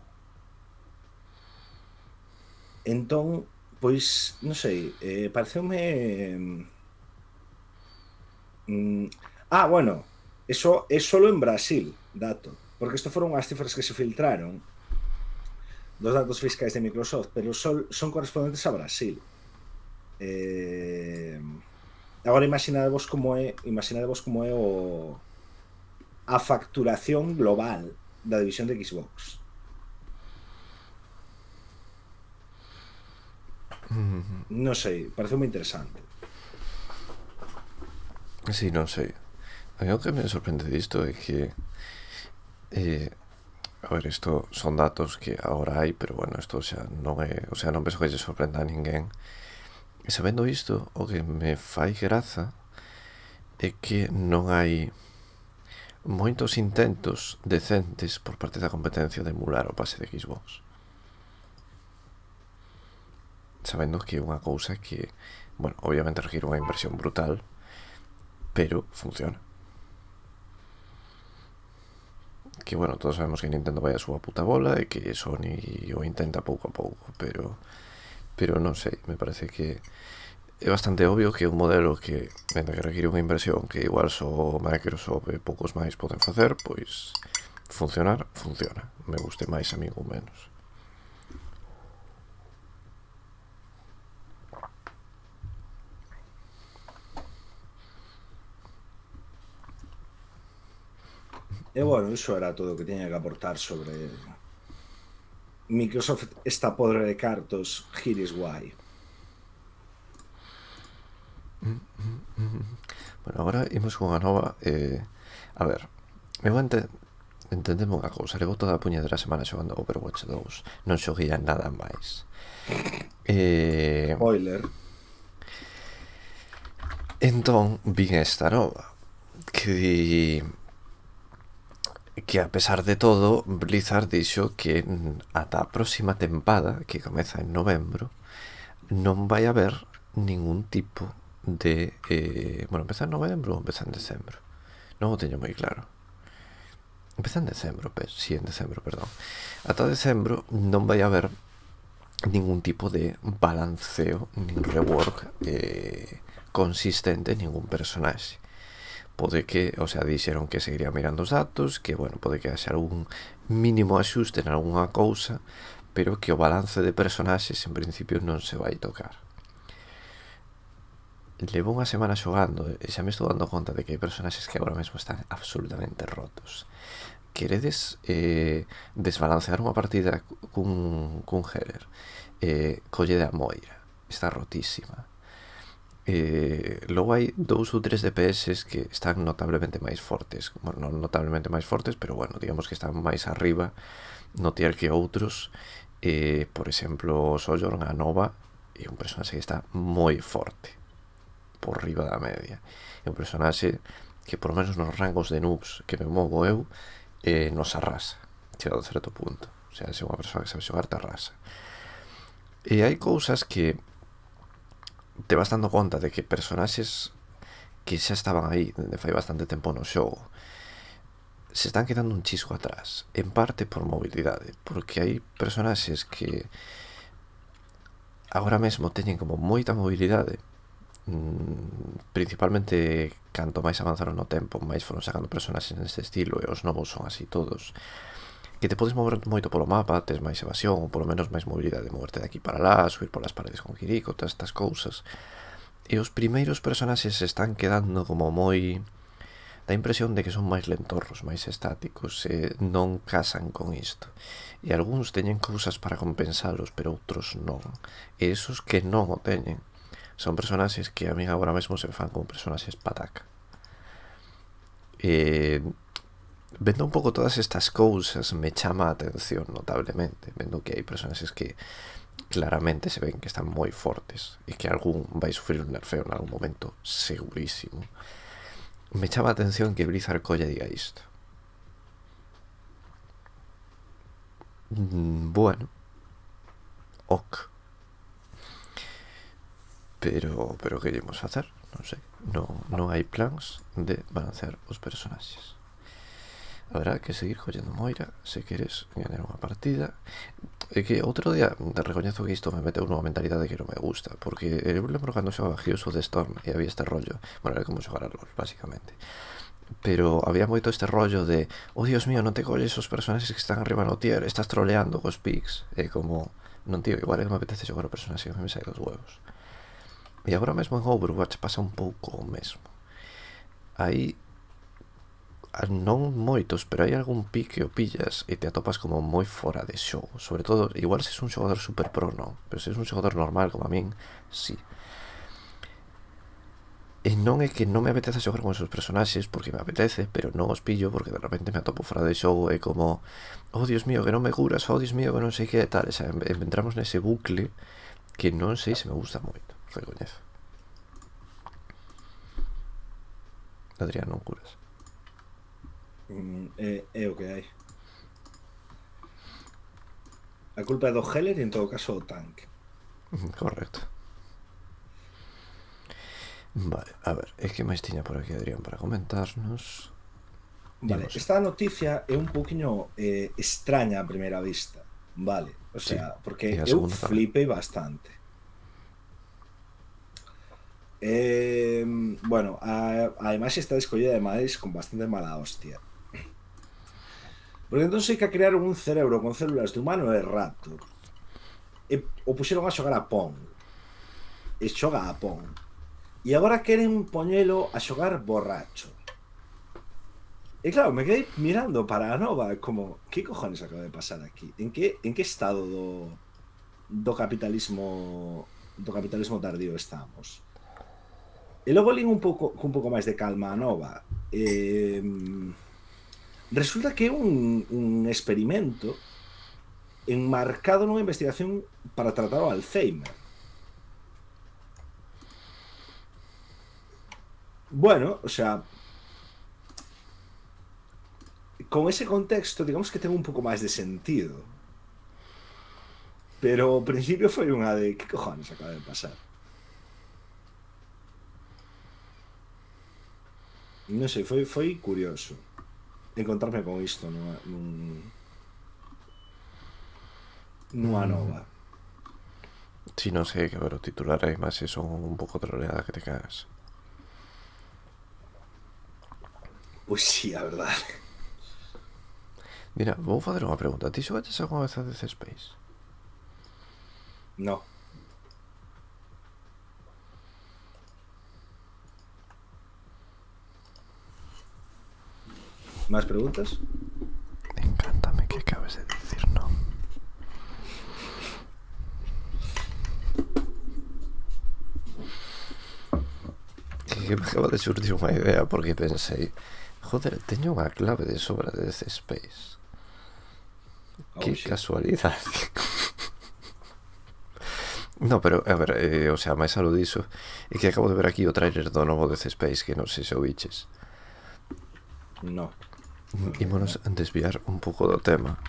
Entón, pois, non sei, pareceume... bueno, eso é solo en Brasil, dato, porque isto foron as cifras que se filtraron dos datos fiscais de Microsoft, pero son correspondentes a Brasil. Agora imaginadevos como é a facturación global da división de Xbox. Non sei, parece moi interesante. Sí, non sei. A mí o que me sorprende disto é que a ver, isto son datos que agora hai, pero bueno, isto xa non é, o sea, non penso que lle sorprenda a ninguén. E sabendo isto, o que me fai graza é que non hai moitos intentos decentes por parte da competencia de emular o pase de Xbox, sabendo que é unha cousa que, bueno, obviamente require unha inversión brutal, pero funciona. Que, bueno, todos sabemos que Nintendo vai a súa puta bola e que Sony o intenta pouco a pouco, pero non sei, me parece que é bastante obvio que un modelo que, mentre que require unha inversión que igual só Microsoft e poucos máis poden facer, pois funciona, me guste máis a mí ou menos. E bueno, iso era todo o que tiña que aportar sobre Microsoft esta podre de cartos. Here is why. Bueno, agora imos con a nova. A ver, eu entendeme unha cousa. Levo toda a puñedera semana xogando Overwatch 2. Non xoguei a nada máis. Spoiler. Entón, vin esta nova que a pesar de todo, Blizzard dixo que ata a próxima tempada, que comeza en novembro, non vai haber ningún tipo de... bueno, empeza en novembro ou empeza en decembro? Non o teño moi claro. Empeza en decembro, en decembro, perdón. Ata decembro non vai haber ningún tipo de balanceo, nin rework consistente en ningún personaxe. Pode que, o sea, dixeron que seguiría mirando os datos, que, bueno, pode que haxa algún mínimo axuste en algunha cousa, pero que o balance de personaxes en principio non se vai tocar. Levo unha semana xogando e xa me estou dando conta de que hai personaxes que agora mesmo están absolutamente rotos. Queredes desbalancear unha partida cun healer, collede a Moira, está rotísima. Logo hai 2 ou 3 DPS que están notablemente máis fortes. Bueno, non notablemente máis fortes, pero bueno, digamos que están máis arriba no tier que outros. Por exemplo, Sojourn, a Nova, é un personaxe que está moi forte, por riba da media. É un personaxe que, por menos nos rangos de noobs que me movo eu, nos arrasa, chegado a certo punto. O sea, é unha persoa que sabe xogar Terrasa. E hai cousas que te vas dando conta de que personaxes que xa estaban aí dende fai bastante tempo no xogo se están quedando un chisco atrás, en parte por mobilidade, porque hai personaxes que agora mesmo teñen como moita mobilidade, principalmente canto máis avanzaron no tempo, máis foron sacando personaxes neste estilo, e os novos son así todos, que te podes mover moito polo mapa, tes máis evasión, ou polo menos máis mobilidade, moverte de aquí para lá, subir polas paredes con Kiriko, todas estas cousas. E os primeiros personaxes se están quedando como moi... dá a impresión de que son máis lentorros, máis estáticos, e non casan con isto. E algúns teñen cousas para compensalos, pero outros non. E esos que non o teñen son personaxes que a mí agora mesmo se fan como personaxes pataca. E vendo un pouco todas estas cousas me chama a atención notablemente, vendo que hai personaxes que claramente se ven que están moi fortes e que algún vai sufrir un nerfeo en algún momento, segurísimo. Me chama a atención que Blizzard colla diga isto. Bueno, ok. Pero que llevamos a facer? Non sei. Non hai plans de balancear os personaxes. Habrá que seguir collendo moira se queres ganar unha partida. É que outro día te recoñezo que isto me meteu nunha mentalidade que non me gusta, porque eu lembro cando xogaba Heroes of the Storm e había este rollo, bueno, era como xogar a LoL, basicamente, pero había moito este rollo de Dios mío, non te colles os personaxes que están arriba no tier, estás troleando cos picks, e como, non tío, igual é que me apetece xogar o personaxe que me sai dos huevos. E agora mesmo en Overwatch pasa un pouco o mesmo. Aí non moitos, pero hai algún pick que o pillas e te atopas como moi fora de xogo, sobre todo, igual se és un xogador super pro non, pero se és un xogador normal como a min, sí. E non é que non me apetece xogar con esos personaxes porque me apetece, pero non os pillo porque de repente me atopo fora de xogo e como Dios mío, que non me curas, Dios mío, que non sei que tal, xa, entramos nese bucle que non sei se me gusta moito, recoñezo. Adrián, non curas? É o que hai. A culpa é do Heller e en todo caso o tanque. Correcto. Vale, a ver, é que máis tiña por aquí Adrián para comentarnos. Vale, esta noticia é un pouquiño extraña a primeira vista, vale, o sea, sí, porque eu flipei bastante. Bueno, a imaxe está escollida ademais con bastante mala hostia. Porque entón sei que crearon un cerebro con células de humano e rato e o puxeron a xogar a Pong e xoga a Pong e agora queren poñelo a xogar borracho. E claro, me quedei mirando para a nova como, que cojones acaba de pasar aquí? En que estado do capitalismo tardío estamos? E logo lín un pouco máis de calma a nova. Resulta que é un experimento enmarcado nunha investigación para tratar o Alzheimer. Bueno, o sea, con ese contexto, digamos que ten un pouco máis de sentido. Pero ao principio foi unha de que cojones acaba de pasar. Non sei, foi curioso encontrarme con isto nunha nova. Si, non sei, que ver, o titular e máis son un pouco troleada que te cagas. Pois sí, a verdade. Mira, vou fazer unha pregunta. Ti xogaches algunha vez a Dead Space? No. ¿Más preguntas? Encántame que acabes de decir no. Que me acaba de surtir unha idea porque pensei, joder, teño unha clave de sobra de Dead Space. Que casualidade. No, pero, a ver, o sea, máis algo diso é que acabo de ver aquí o trailer do novo Dead Space que non sei se o biches. No. Ímonos a desviar un pouco do tema.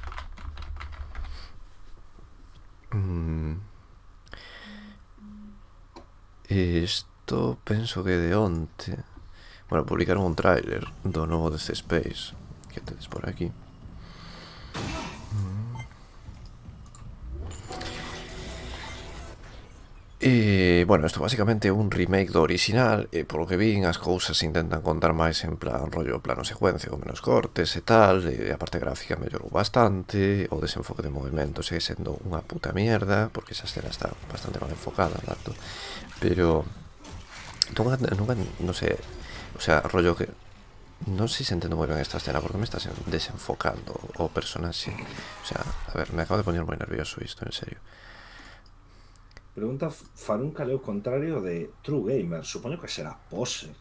Mm, Isto penso que de onte. Bueno, publicaron un tráiler do novo DC Space que tedes por aquí. E, bueno, isto basicamente é un remake do original e polo que vin as cousas se intentan contar máis en plan rollo plano secuencia con menos cortes e tal, e a parte gráfica mellorou bastante, o desenfoque de movimento segue sendo unha puta mierda porque esa escena está bastante mal enfocada, dato. Pero non sei, o sea, rollo que non sei se entendo moi ben esta escena porque me estás desenfocando o personaxe. O sea, a ver, me acabo de poñer moi nervioso isto, en serio. Pregunta Farunca leo contrario de True Gamer. Supoño que será poser.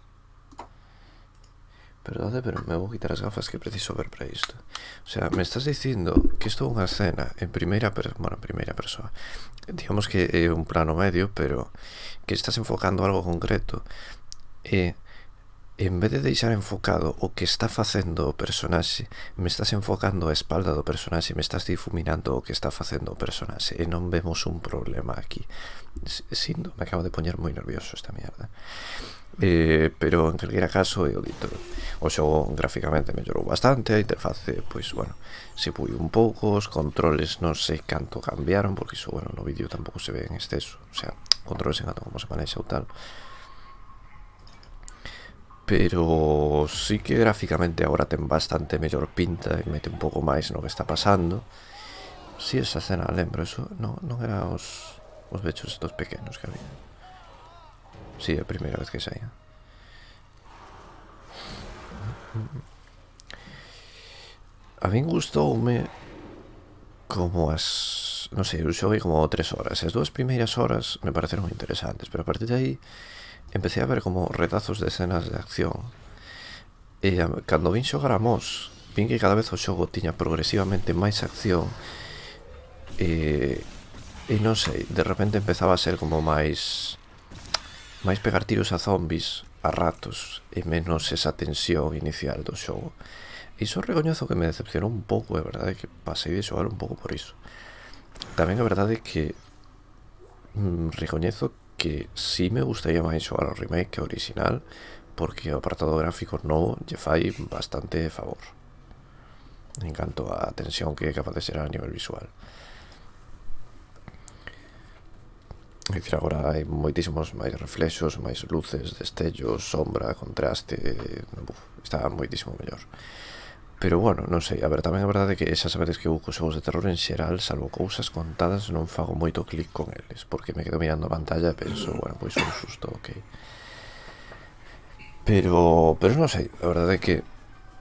Perdode, pero me vou quitar as gafas que preciso ver para isto. O sea, me estás dicindo que isto é unha escena en primeira persoa. Digamos que é un plano medio, pero que estás enfocando algo concreto e en vez de deixar enfocado o que está facendo o personaxe, me estás enfocando a espalda do personaxe, me estás difuminando o que está facendo o personaxe e non vemos un problema aquí. Sinto, me acabo de poñer moi nervioso esta mierda. Pero en calquera caso é o dito, o xogo gráficamente mellorou bastante, a interface, pois, bueno, se pui un pouco, os controles non sei canto cambiaron, porque iso, bueno, no vídeo tampouco se ve en exceso, o sea, controles en canto como se manexa ou tal, pero sí que gráficamente agora ten bastante mellor pinta e mete un pouco máis no que está pasando. Si, esa escena, lembro, eso non era os bechos estos pequenos que había. Si, a primeira vez que saía. A min gustoume como as... non sei, eu xoguei como 3 horas. As 2 primeiras horas me pareceron interesantes, pero a partir de aí empecé a ver como retazos de escenas de acción. E cando vin xogar a Mos, vin que cada vez o xogo tiña progresivamente máis acción e non sei, de repente empezaba a ser como máis pegar tiros a zombies a ratos e menos esa tensión inicial do xogo. Iso recoñezo que me decepcionou un pouco, é verdade que pasei de xogar un pouco por iso. Tamén é verdade que recoñezo que sí me gustaría máis xogar o remake que o original, porque o apartado gráfico novo lle fai bastante favor en canto a tensión que é capaz de ser a nivel visual. É dicir, agora hai moitísimos máis reflexos, máis luces, destellos, sombra, contraste, está moitísimo mellor. Pero bueno, non sei, a ver, tamén é verdade que xa sabedes que eu cos xogos de terror en xeral, salvo cousas contadas, non fago moito clic con eles, porque me quedo mirando a pantalla e penso, bueno, pois un susto, ok. Pero non sei, a verdade é que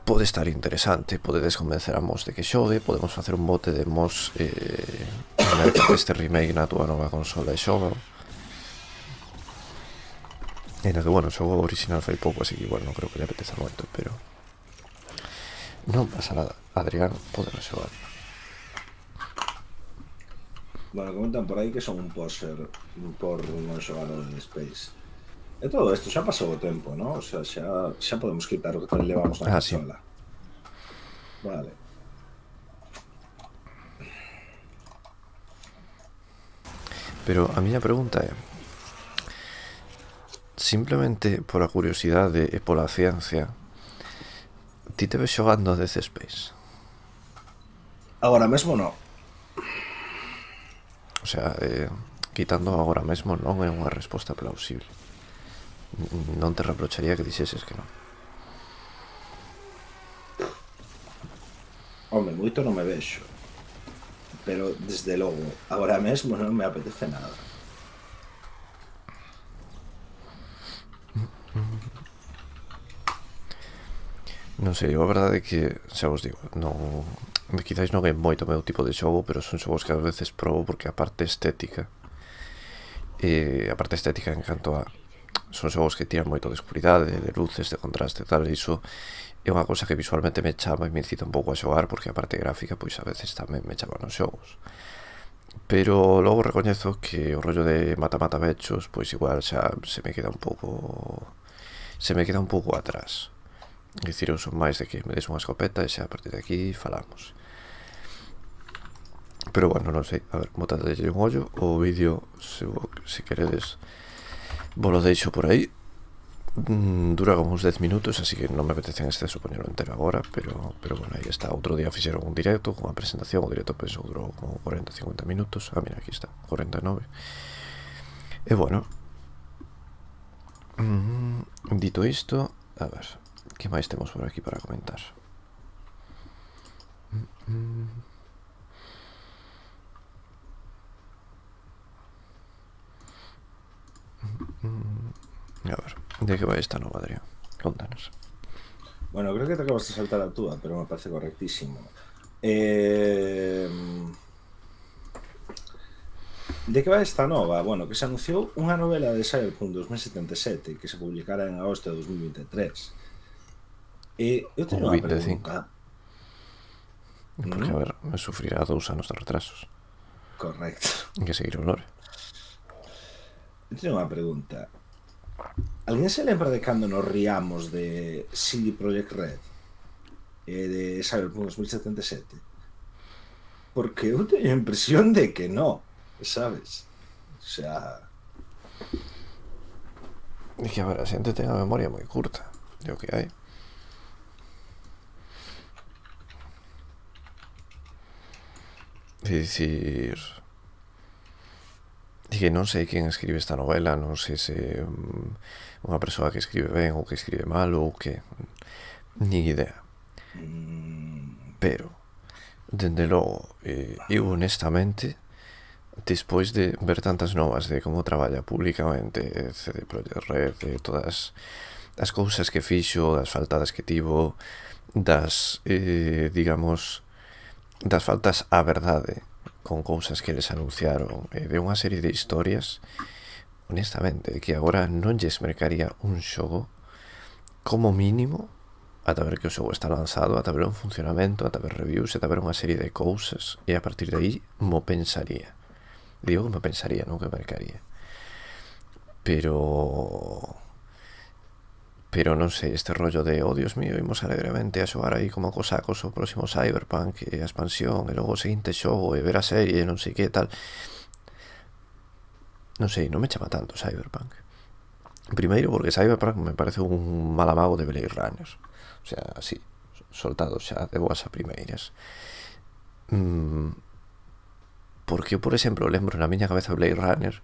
pode estar interesante, podedes convencer a Mos de que xogue, podemos facer un bote de Mos este remake na túa nova consola e xogo. E na que, bueno, o xogo original fai pouco, así que, bueno, non creo que lle apeteza moito, pero non pasa nada, Adrián pode xogar. Bueno, comentan por aí que son un poser por non xogar o Dead Space. E todo isto xa pasou o tempo, non? O sea, xa podemos quitar o que tal levamos na consola. Sí. Vale. Pero a miña pregunta é, simplemente pola curiosidade e pola ciencia, ti te ves xogando a Dead Space? Agora mesmo non. O sea, quitando agora mesmo non é unha resposta plausible. Non te reprocharía que dixeses que non. Home, moito non me vexo. Pero, desde logo, agora mesmo non me apetece nada. Non sei, a verdade é que, xa vos digo, non... Quizáis non é moito o meu tipo de xogo, pero son xogos que ás veces probo porque a parte estética en canto a... Son xogos que tiran moito de escuridade, de luces, de contraste e tal, e iso é unha cousa que visualmente me chama e me incita un pouco a xogar, porque a parte gráfica, pois a veces tamén me chama nos xogos. Pero logo recoñezo que o rollo de mata-mata bechos, pois igual xa se me queda un pouco atrás. É dicir, eu son máis de que me des unha escopeta e xa a partir de aquí falamos. Pero bueno, non sei, a ver, botadelle un ollo. O vídeo, se queredes, vos lo deixo por aí. Dura como uns 10 minutos, así que non me apetece en exceso poñerlo entero agora, pero bueno, aí está. Outro día fixeron un directo con a presentación. O directo penso durou como 40-50 minutos. Mira, aquí está, 49. E bueno, dito isto, a ver, que máis temos por aquí para comentar? A ver, de que vai esta nova, Adrián? Contanos. Bueno, creo que te acabas de saltar a túa, pero me parece correctísimo. De que vai esta nova? Bueno, que se anunciou unha novela de Cyberpunk 2077 que se publicara en agosto de 2023. Eu teño unha pregunta. Porque, a ver, me sufrirá 2 anos de retrasos. Correcto. Hay que seguir o lore. Eu teño unha pregunta. Alguén se lembra de cando nos riamos de CD Projekt Red e de Cyberpunk 2077? Porque eu teño a impresión de que no, sabes? O sea... É que, a ver, a xente ten a memoria moi curta. É o que hai. É dicir... E que non sei quen escribe esta novela, non sei se unha persoa que escribe ben ou que escribe mal ou que... Ni idea. Pero, dende logo, eu honestamente, despois de ver tantas novas de como traballa públicamente CD Projekt Red, de todas as cousas que fixo, das faltadas que tivo, das, digamos, das faltas á verdade con cousas que les anunciaron, de unha serie de historias, honestamente, que agora non lles mercaría un xogo como mínimo ata ver que o xogo está lanzado, ata ver un funcionamento, ata ver reviews, ata ver unha serie de cousas, e a partir de aí mo pensaría. Digo que me pensaría, non que mercaría. Pero non sei, este rollo de Dios mío, imos alegremente a xogar aí como cosacos o próximo Cyberpunk e a expansión e logo o seguinte xogo e ver a serie e non sei que tal. Non sei, non me chama tanto Cyberpunk. Primeiro porque Cyberpunk me parece un mal amago de Blade Runner. O sea, así, soltado xa de boas a primeiras. Porque eu, por exemplo, lembro na miña cabeza Blade Runner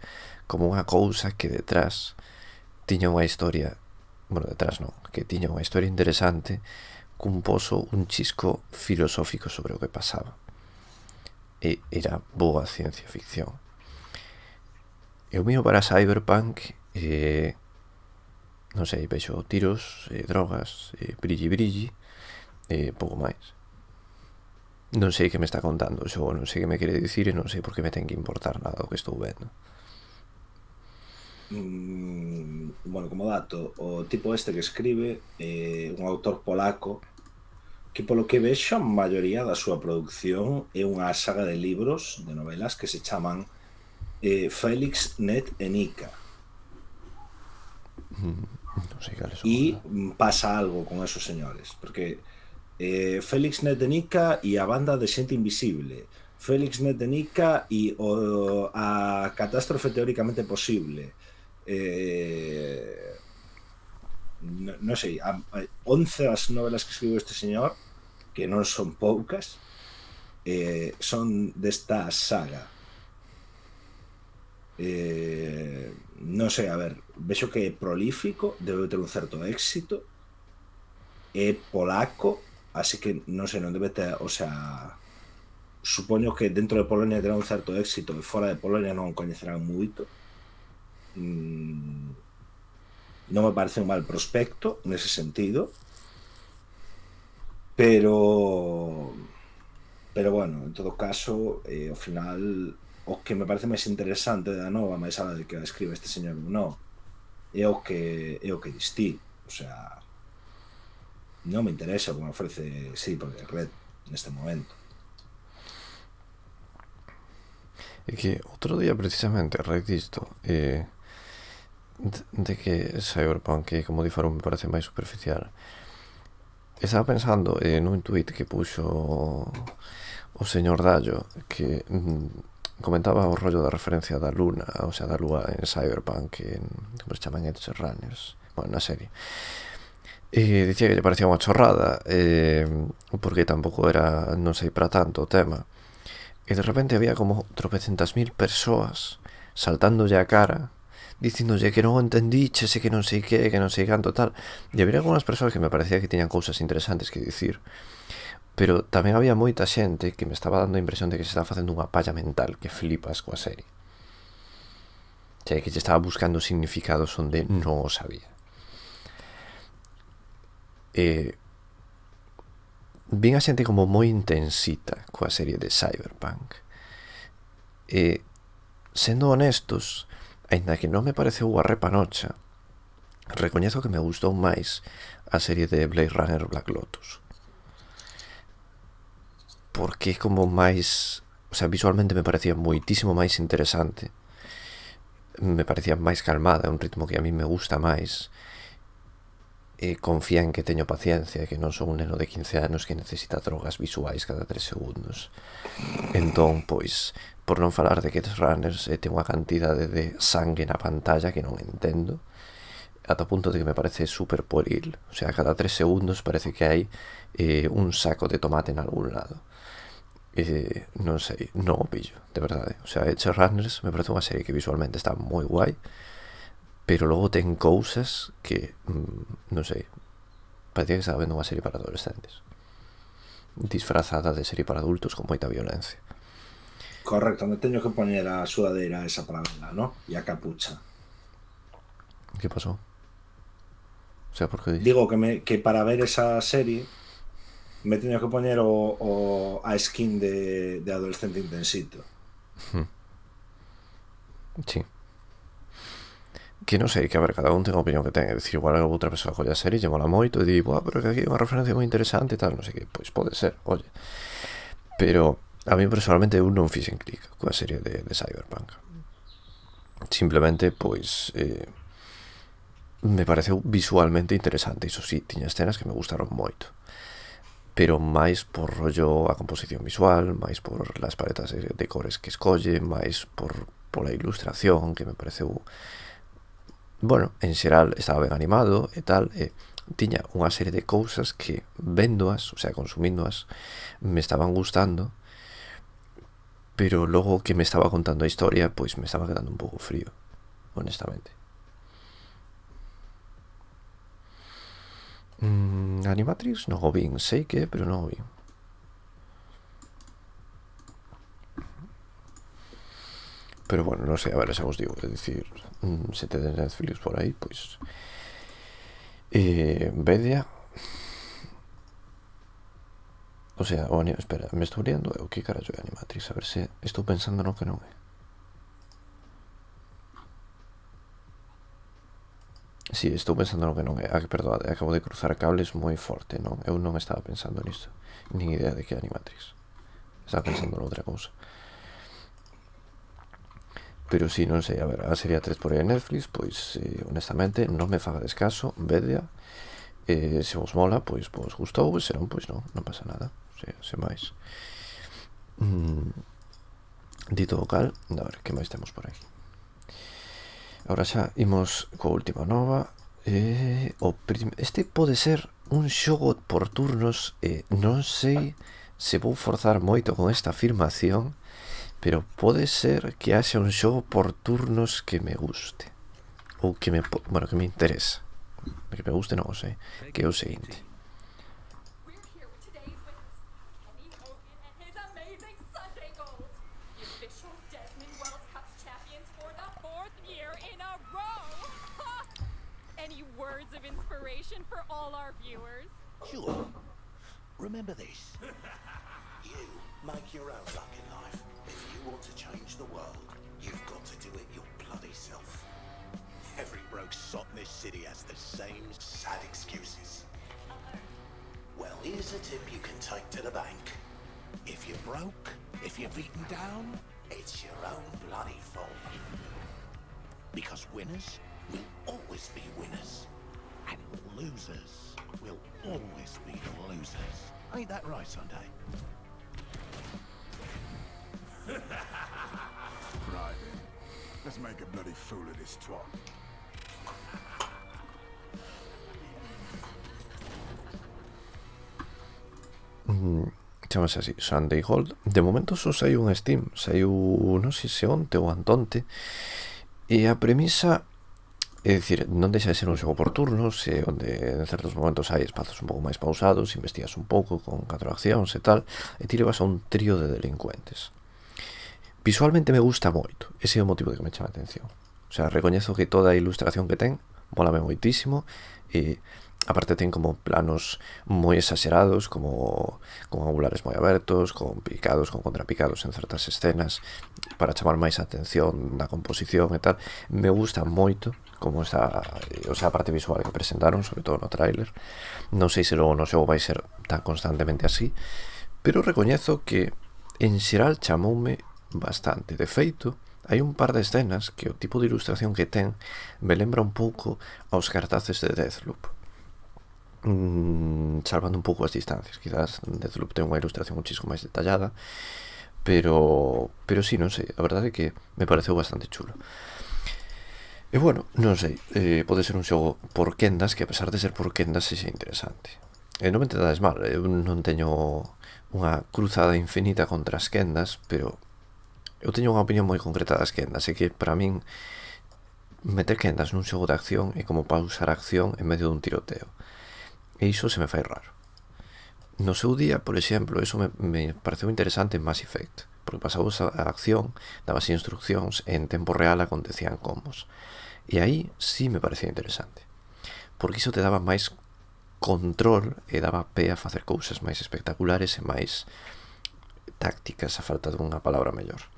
como unha cousa que detrás tiña unha historia, bueno, detrás non, que tiña unha historia interesante cun pozo, un chisco filosófico sobre o que pasaba, e era boa ciencia ficción. Eu miro para Cyberpunk e non sei, vexo tiros, drogas, brilli e pouco máis. Non sei que me está contando o xogo, non sei que me quere dicir e non sei por que me ten que importar nada o que estou vendo. Bueno, como dato, o tipo este que escribe un autor polaco que polo que vexo a maioría da súa produción é unha saga de libros, de novelas que se chaman Felix, Ned e Nika. Non sei cales son. E pasa algo con esos señores, porque Felix, Ned e Nika e a banda de xente invisible, Felix, Ned e Nika e a catástrofe teóricamente posible, non sei, 11 das novelas que escribiu este señor, que non son poucas, son desta saga. Non sei, a ver, vexo que é prolífico, debe ter un certo éxito, é polaco, así que non sei, non debe ter, o sea, supoño que dentro de Polonia terá un certo éxito e fora de Polonia non coñecerán moito. Non me parece un mal prospecto nese sentido, pero bueno, en todo caso, ao final o que me parece máis interesante da nova, máis alá de que a escribe este señor ou non, é o que distí, o sea, non me interesa o que me ofrece CD Projekt Red neste momento. É que outro día precisamente a raíz disto de que Cyberpunk, que como difaro me parece máis superficial, estaba pensando nun tweet que puxo o o señor Dallo que comentaba o rollo da referencia da luna, o sea, da lúa en Cyberpunk, en, como se chaman Edge Runners, bueno, na serie. E dicía que lle parecía unha chorrada, porque tampouco era, non sei, para tanto o tema. E de repente había como tropecentas mil persoas saltándolle a cara, dicíndolle que non o entendiches e que non sei que non sei canto tal. E había algunhas persoas que me parecía que tiñan cousas interesantes que dicir, pero tamén había moita xente que me estaba dando a impresión de que se estaba facendo unha palla mental que flipas coa serie. O sea, que lle estaba buscando significados onde non o sabía. Vin a xente como moi intensita coa serie de Cyberpunk. Sendo honestos, aínda que non me pareceu a repanocha, recoñezo que me gustou máis a serie de Blade Runner Black Lotus, porque é como máis, o sea, visualmente me parecía moitísimo máis interesante, me parecía máis calmada, un ritmo que a mí me gusta máis, e confía en que teño paciencia, que non son un neno de 15 anos que necesita drogas visuais cada 3 segundos. Entón, pois, por non falar de que Edge Runners ten unha cantidade de sangue na pantalla que non entendo, ata o punto de que me parece super pueril. O sea, cada 3 segundos parece que hai un saco de tomate en algún lado. Non sei, non o pillo, de verdade. O sea, Edge Runners me parece unha serie que visualmente está moi guai, pero logo ten cousas que, non sei, parecía que estaba vendo unha serie para adolescentes, disfrazada de serie para adultos con moita violencia. Correcto, me teño que poñer a sudadeira esa para verla, ¿no? E a capucha. Que pasou? O sea, por que dices? Digo que para ver esa serie me teño que poñer a skin de adolescente intensito. Sí. Que non sei, que a ver, cada un ten a opinión que ten. É dicir, igual outra persoa colle a serie, lle mola moito e di, pero que aquí hai unha referencia moi interesante e tal, non sei que, pois pode ser, oye. Pero a mí personalmente eu non fixen clic coa serie de Cyberpunk. Simplemente, pois, me pareceu visualmente interesante. Iso sí, tiña escenas que me gustaron moito, pero máis por rollo a composición visual, máis por las paletas de cores que escolle, máis pola ilustración, que me pareceu, bueno, en xeral estaba ben animado e tal, e tiña unha serie de cousas que véndoas, o sea, consumíndoas, me estaban gustando, pero logo que me estaba contando a historia, pois me estaba quedando un pouco frío, honestamente. Animatrix non o vin, sei que, pero non o vin. Pero bueno, non sei, a ver, xa vos digo, é dicir, se tedes Netflix por aí, pois vedia. O sea, espera, me estou liando eu, que carallo é Animatrix? A ver se estou pensando no que non é. Si, estou pensando no que non é. Perdón, acabo de cruzar cables moi forte, non? Eu non estaba pensando nisto, nin idea de que é Animatrix. Estaba pensando noutra cousa. Pero si, non sei, a ver, a serie 3 por aí en Netflix, pois, honestamente, non me fagades caso, vedea, se vos mola, pois vos gustou, se non, pois non pasa nada, se máis. Dito o cal, a ver, que máis temos por aquí? Ahora xa imos coa última nova. Este pode ser un xogo por turnos, non sei se vou forzar moito con esta afirmación, pero pode ser que haxa un xogo por turnos que me guste, ou que me interesa. Que me guste non o sei, que é o seguinte. Sure. Remember this. You make your own luck in life. If you want to change the world, you've got to do it your bloody self. Every broke sot in this city has the same sad excuses. Well, here's a tip you can take to the bank. If you're broke, if you're beaten down, it's your own bloody fault. Because winners will always be winners. And losers will always be losers. Ain't that right, Sunday? Right then. Let's make a bloody fool of this twat. Chamase así, Sunday Gold. De momento só saiu un Steam, saiu non sei se onte ou antonte, e a premisa é dicir, non deixa de ser un xogo por turnos, onde en certos momentos hai espazos un pouco máis pausados, investigas un pouco con 4 accións e tal, e ti levas a un trío de delincuentes. Visualmente me gusta moito, ese é o motivo de que me chama a atención. O sea, recoñezo que toda a ilustración que ten molame moitísimo, e aparte ten como planos moi exagerados, como con angulares moi abertos, con picados, con contrapicados en certas escenas, para chamar máis a atención da composición e tal. Me gusta moito como esa, o sea, a parte visual que presentaron, sobre todo no tráiler. Non sei se logo no xogo vai ser tan constantemente así, pero recoñezo que en xeral chamoume bastante. De feito, hai un par de escenas que o tipo de ilustración que ten me lembra un pouco aos cartaces de Deathloop, salvando un pouco as distancias. Quizás Deathloop ten unha ilustración muchísimo máis detallada, pero sí, non sei, a verdade é que me pareceu bastante chulo. E bueno, non sei, pode ser un xogo por quendas que, a pesar de ser por quendas, sexa interesante. E non me entendades mal, eu non teño unha cruzada infinita contra as quendas, pero eu teño unha opinión moi concreta das quendas, e que para min meter quendas nun xogo de acción é como pausar a acción en medio dun tiroteo. E iso se me fai raro. No seu día, por exemplo, eso me pareceu interesante en Mass Effect, porque pasabas a acción, dabas instruccións e en tempo real acontecían combos. E aí sí me parecía interesante, porque iso te daba máis control e daba pé a facer cousas máis espectaculares e máis tácticas, a falta dunha palabra mellor.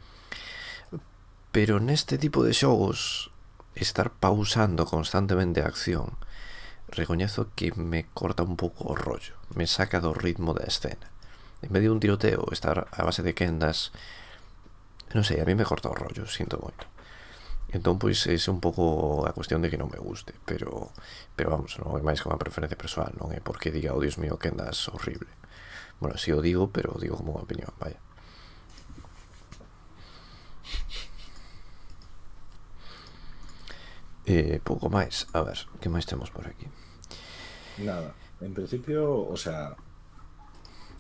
Pero neste tipo de xogos, estar pausando constantemente a acción, recoñezo que me corta un pouco o rollo, me saca do ritmo da escena. En medio dun tiroteo, estar a base de quendas, non sei, a mí me corta o rollo, sinto moito. Entón, pois, é un pouco a cuestión de que non me guste, pero vamos, non é máis que unha preferencia persoal, non é porque diga, oh, Dios mío, quendas horrible. Bueno, si o digo, pero o digo como unha opinión, vaya. Pouco máis, a ver, que máis temos por aquí? Nada, en principio, o sea...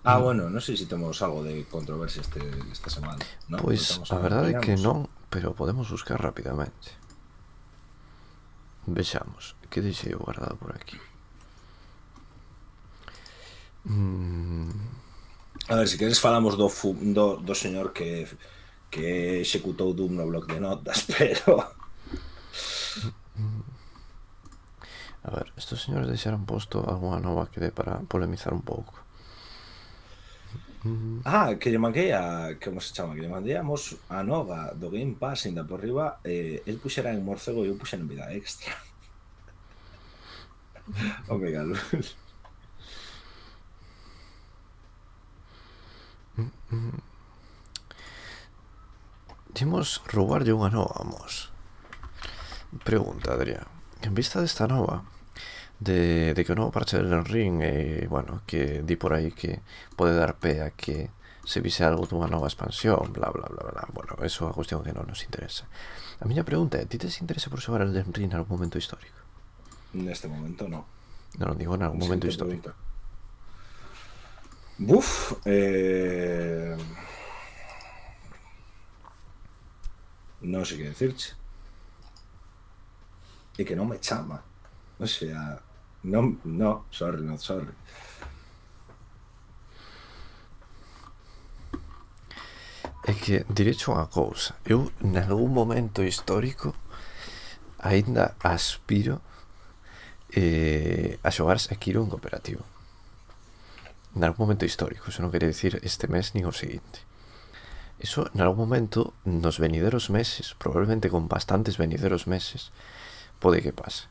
bueno, non sei se temos algo de controversia esta semana, ¿no? Pois a verdade é que non, pero podemos buscar rapidamente. Vexamos, que deixei eu guardado por aquí. A ver, se queres falamos do señor que executou Doom no bloc de notas, pero... A ver, estos señores deixaron posto alguna nova que dé para polemizar un pouco. Que lle mandei como se chama? Que lle mandamos a nova do Game Pass ainda por riba, el puxera en morcego e eu puxera en vida extra. Omega luz. Dimos roubarlle unha nova, vamos. Pregunta, Adrián, en vista desta nova de que o novo parche del Ring, bueno, que di por aí que pode dar pé a que se vise algo dunha nova expansión, bla, bla, bla, bla. Bueno, eso é a cuestión que non nos interesa. A miña pregunta é, ti tes interese por xogar Elden Ring en algún momento histórico? Neste momento non. Non digo en algún momento histórico. Buf, non sei que decirche. E que non me chama. O sea, non, sorry. É que direito unha cousa, eu nalgún momento histórico aínda aspiro a xogar Sekiro en cooperativo. Nalgún momento histórico, eso non quere dicir este mes nin o seguinte. Eso nalgún momento nos venideros meses, probablemente con bastantes venideros meses, pode que pase.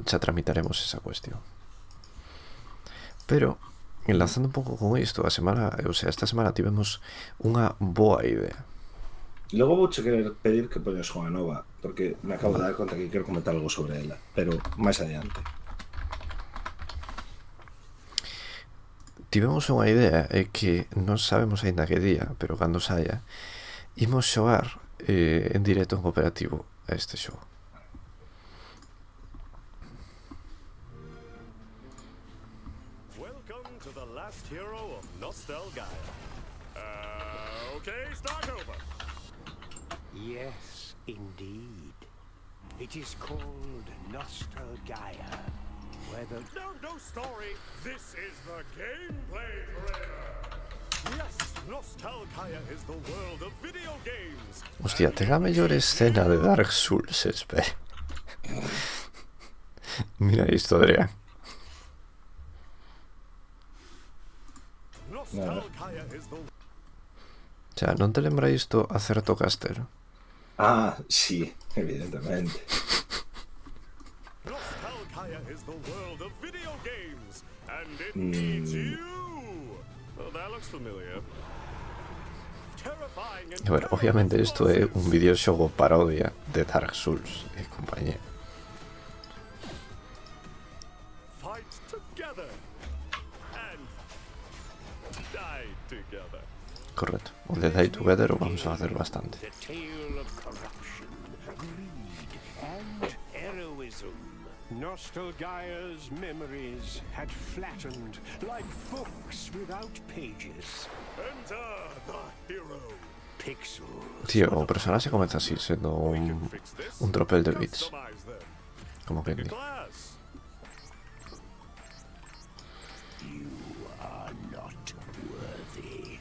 Xa tramitaremos esa cuestión. Pero enlazando un pouco con isto, esta semana tivemos unha boa idea. Logo vouche querer pedir que poñas unha nova, porque me acabo de dar conta que quero comentar algo sobre ela, pero máis adiante. tivemos unha idea é que non sabemos aínda que día, pero cando saia imos xogar en directo en cooperativo a este xogo. Welcome to the last hero of Nostalgaia. Okay, start over. Yes, indeed. It is called Nostalgaia, where the... No story. This is the gameplay trailer. Yes, Nostalgaia is the world of video games. Hostia, ten a mellor escena de Dark Souls, espera. Mira isto, Adrián. Nostalgaia is the... O sea, non te lembra isto a certo castelo? Ah, sí, evidentemente. Nostalgaia is the world of video games, and it needs you. Oh, that looks familiar. Terrifying and A ver, obviamente isto é un videoxogo parodia de Dark Souls e compañía. fight together and die together. Correcto. O de Die Together o vamos a facer bastante. The tale of corruption, greed, and heroism. Nostalgia's memories had flattened like books without pages. Enter the hero. Pixels. Tío, o personaxe comeza así, sendo un tropel de bits. Customize them. Como que di. Class. You are not worthy.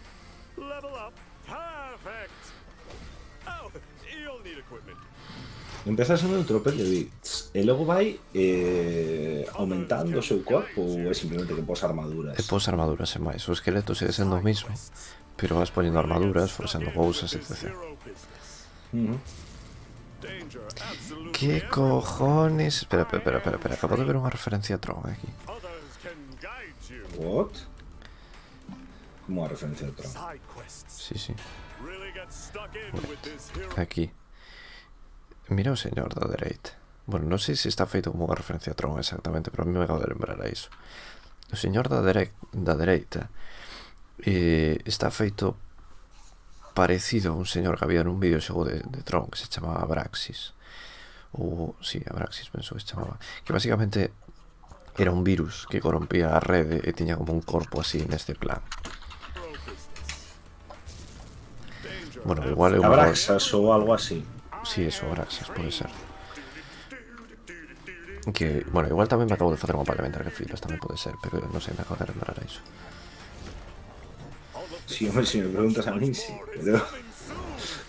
Level up. Perfect. Oh, you'll need equipment. Empeza sendo un tropel de bits e logo vai aumentando o seu corpo ou é simplemente que pos armaduras? E pos armaduras e máis. O esqueleto segue sendo o mismo, pero vas poñendo armaduras, forxando cousas, etc. Zero business. Danger, absolute. Que cojones? Espera. Acabo de ver unha referencia a Tron aquí. Others can guide you. What? Como a referencia de Tron. Side quests. Sí. Really get stuck in with this hero. Aquí. Mira o señor da dereita. Bueno, non sei se está feito como unha referencia a Tron exactamente, pero a mí me acabo de lembrar a iso. O señor da dereita está feito parecido a un señor que había nun videoxogo de Tron que se chamaba Abraxis. Ou, sí, Abraxis penso que se chamaba. Que basicamente era un virus que corrompía a rede e tiña como un corpo así neste plan. Bueno, igual é un... Abraxas ou algo así. Sí, eso, Abraxas, pode ser. Que, bueno, igual tamén me acabo de facer unha palla mental que flipas, tamén pode ser, pero non sei, me acabo de lembrar a iso. Sí, hombre, si me preguntas a mí, sí.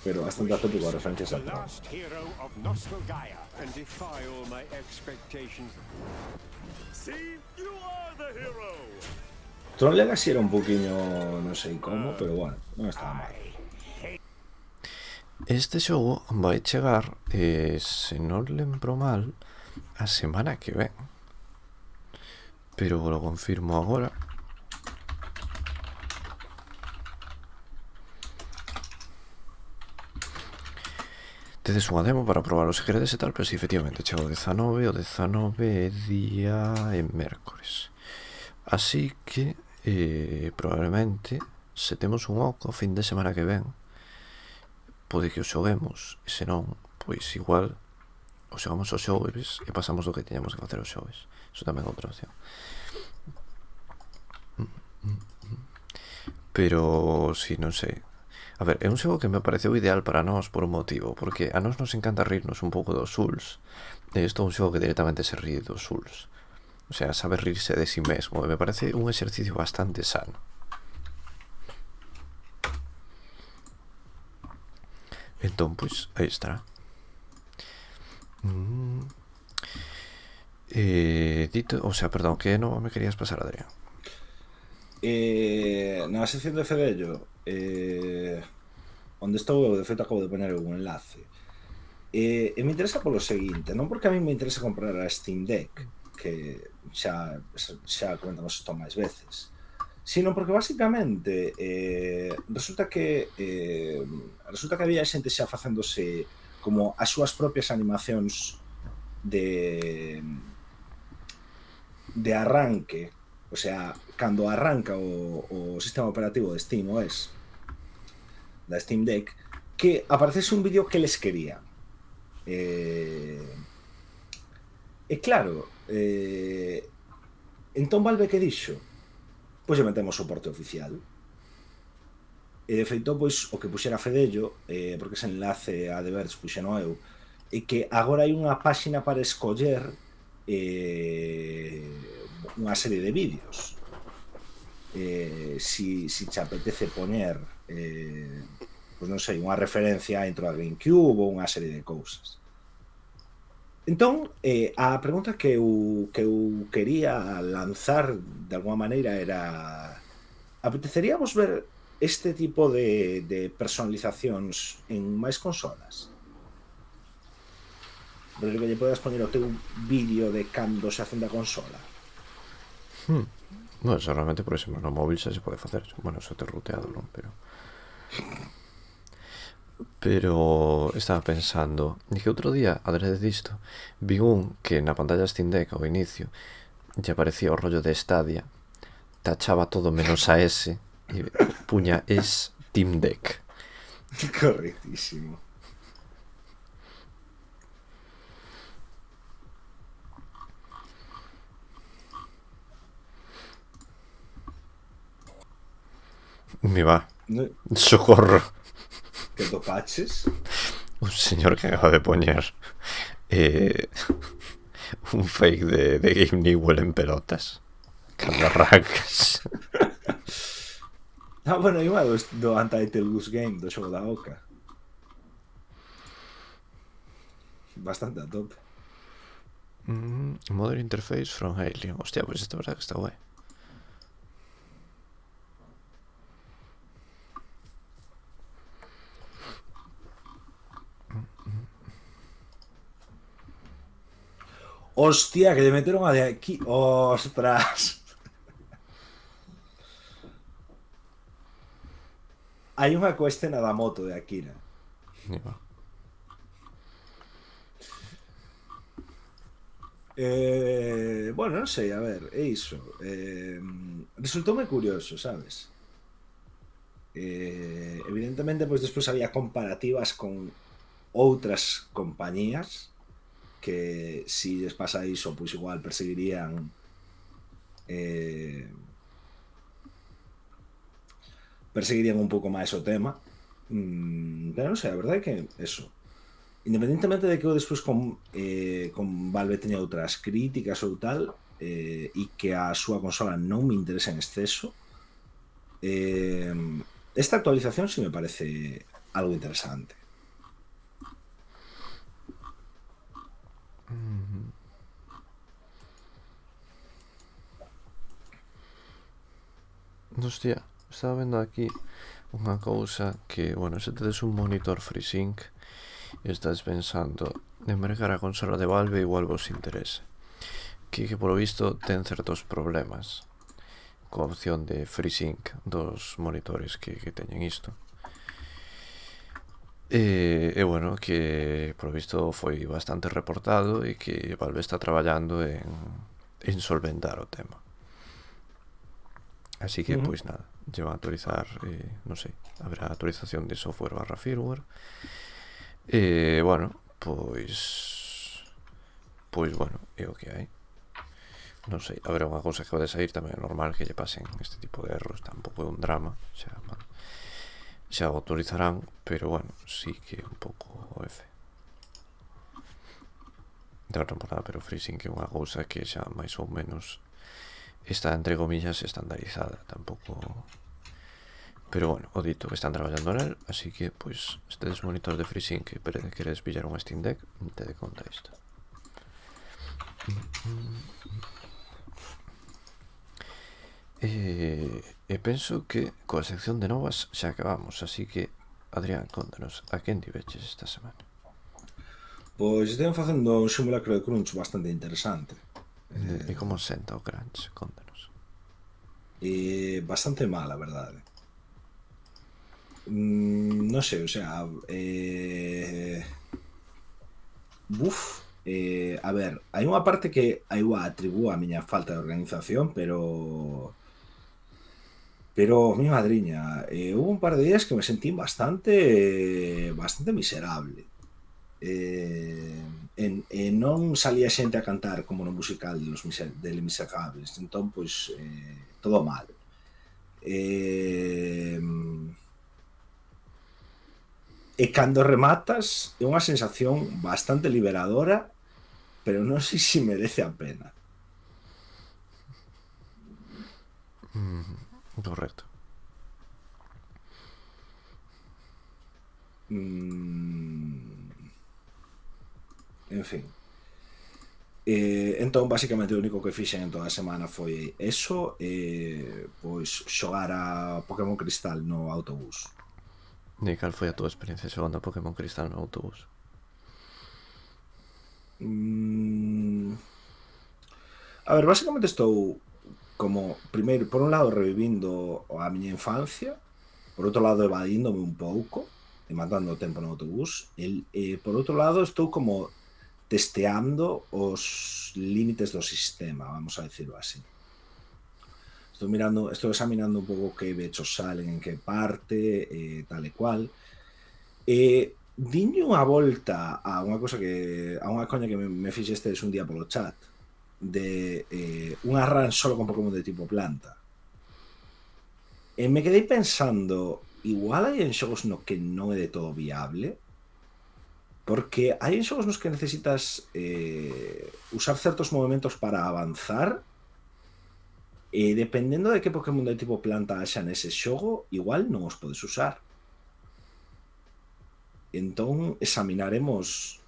Pero bastante atópico a referencias a Tron. Last hero of Nostalgaia and defy all my expectations. See, you are the hero. Tron Legacy era un poquinho, non sei como, pero bueno, non estaba mal. Este xogo vai chegar, se non lembro mal, a semana que ven. Pero lo confirmo agora. Tedes unha demo para probar os segredos e tal, pero si, efectivamente, chega o 19 é día en mércores. Así que, probablemente, se temos un oco fin de semana que ven, pode que o xoguemos, e senón, pois igual o xogamos os xoves e pasamos do que teñamos que facer os xoves. Iso tamén é outra opción. Pero, si, non sei. A ver, é un xogo que me pareceu ideal para nós por un motivo, porque a nós nos encanta rirnos un pouco dos Souls, e isto é un xogo que directamente se ríe dos Souls. O sea, sabe rirse de si mesmo, e me parece un exercicio bastante sano. Entón, pois, aí estará. Dito, o sea, perdón, que non me querías pasar, Adrián? Na sección de Fedello, onde estou eu, de feito acabo de poner un enlace, e me interesa polo seguinte, non porque a mí me interesa comprar a Steam Deck, que xa comentamos isto máis veces, sino porque basicamente resulta que había xente xa facéndose como as súas propias animacións de arranque o sea, cando arranca o sistema operativo de Steam OS da Steam Deck, que aparecese un vídeo que les quería. E claro, entón Valve que dixo? Pois lle metemos soporte oficial. E de feito, pois, o que puxera Fedello, porque ese enlace a The Verge puxeno eu, e que agora hai unha páxina para escoller unha serie de vídeos. Si te apetece poñer pois non sei, unha referencia a intro da GameCube ou unha serie de cousas. Entón, a pregunta que eu quería lanzar de alguma maneira era: apeteceríamos ver este tipo de personalizacións en máis consolas? Pero que lle podes poñer o teu vídeo de cando se hacen da consola. Bueno, eso realmente, por exemplo, no móvil xa se pode facer. Bueno, eso te ruteado, non? Pero estaba pensando, e que outro día, adrede disto, vi un que na pantalla Steam Deck ao inicio lle aparecía o rollo de Stadia, tachaba todo menos a S e puña Steam Deck. Correctísimo. Me va. No, Socorro. que topaches. Un señor que acaba de poñer un fake de Game Newell en pelotas. Cando arrancas. Bueno, hai unha do Untitled Goose Game, do xogo da Oca. Bastante a tope. Modern Interface from Alien. Hostia, pues esta verdad que está guay. Hostia, que lle meteron a de aquí. Ostras. Hai unha cuescena da moto de Akira. Me va. Bueno, non sei, a ver, é iso. Resultoume curioso, sabes? Evidentemente, pois despois había comparativas con outras compañías que si les pasa iso, pois igual perseguirían un pouco máis o tema. Pero non sei, a verdade é que eso, independentemente de que eu despois con Valve teña outras críticas ou tal, e que a súa consola non me interesa en exceso, esta actualización si me parece algo interesante. Hostia, estaba vendo aquí unha cousa que, bueno, se tedes un monitor FreeSync e estás pensando en mercar a consola de Valve, igual vos interese. Que polo visto ten certos problemas coa opción de FreeSync dos monitores que teñen isto. E bueno, que polo visto foi bastante reportado e que Valve está traballando en solventar o tema. Así que, pois nada, llevan a actualizar, non sei, haberá actualización de software barra firmware. Bueno, pois bueno, é o que hai. Non sei, haberá unha cousa que pode sair tamén é normal que lle pasen este tipo de erros, tampouco é un drama, xa o autorizarán, pero bueno, sí que é un pouco F. De non por nada, pero FreeSync é unha cousa que xa máis ou menos está, entre comillas, estandarizada, tampouco. Pero bueno, o dito que están traballando nel, así que, pois, estes monitores de FreeSync que queredes pillar un Steam Deck, te de conta isto. E penso que coa sección de novas xa acabamos, así que, Adrián, contanos, a quen tiveches esta semana? Pois estén facendo un simulacro de crunch bastante interesante. E como senta o crunch? Contanos. Bastante mal, a verdade. Non sei, o sea, A ver, hai unha parte que eu atribúo a miña falta de organización, pero mi madriña, hubo un par de días que me sentí bastante miserable. Non salía xente a cantar como no musical de Les Miserables, entón, pois, todo mal. E cando rematas é unha sensación bastante liberadora, pero non sei se merece a pena. Correcto. En fin. Entón, basicamente, o único que fixen en toda a semana foi eso, pois xogar a Pokémon Cristal no autobús. E cal foi a túa experiencia xogando a Pokémon Cristal no autobús? A ver, basicamente estou como, primeiro, por un lado revivindo a miña infancia, por outro lado evadíndome un pouco e matando o tempo no autobús, e por outro lado estou como testeando os límites do sistema, vamos a decirlo así. Estou examinando un pouco que vechos salen, en que parte, tal e cual. Diño unha volta a unha cosa a unha coña que me fixestes un día polo chat, de unha run solo con Pokémon de tipo planta. E me quedei pensando, igual hai en xogos no que non é de todo viable, porque hai xogos nos que necesitas usar certos movimentos para avanzar, e dependendo de que Pokémon de tipo planta haxa nese xogo, igual non os podes usar. Entón examinaremos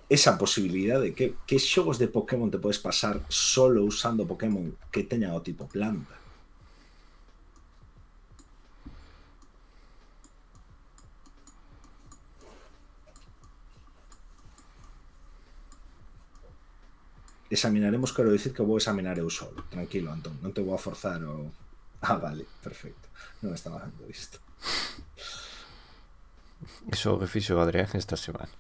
esa posibilidad de que xogos de Pokémon te podes pasar solo usando Pokémon que teñan o tipo planta. Examinaremos, quero dicir que vou examinar eu solo. Tranquilo, Antón, non te vou a forzar o... vale, perfecto. Non estaba vendo isto. Iso que fixo o Adrián esta semana.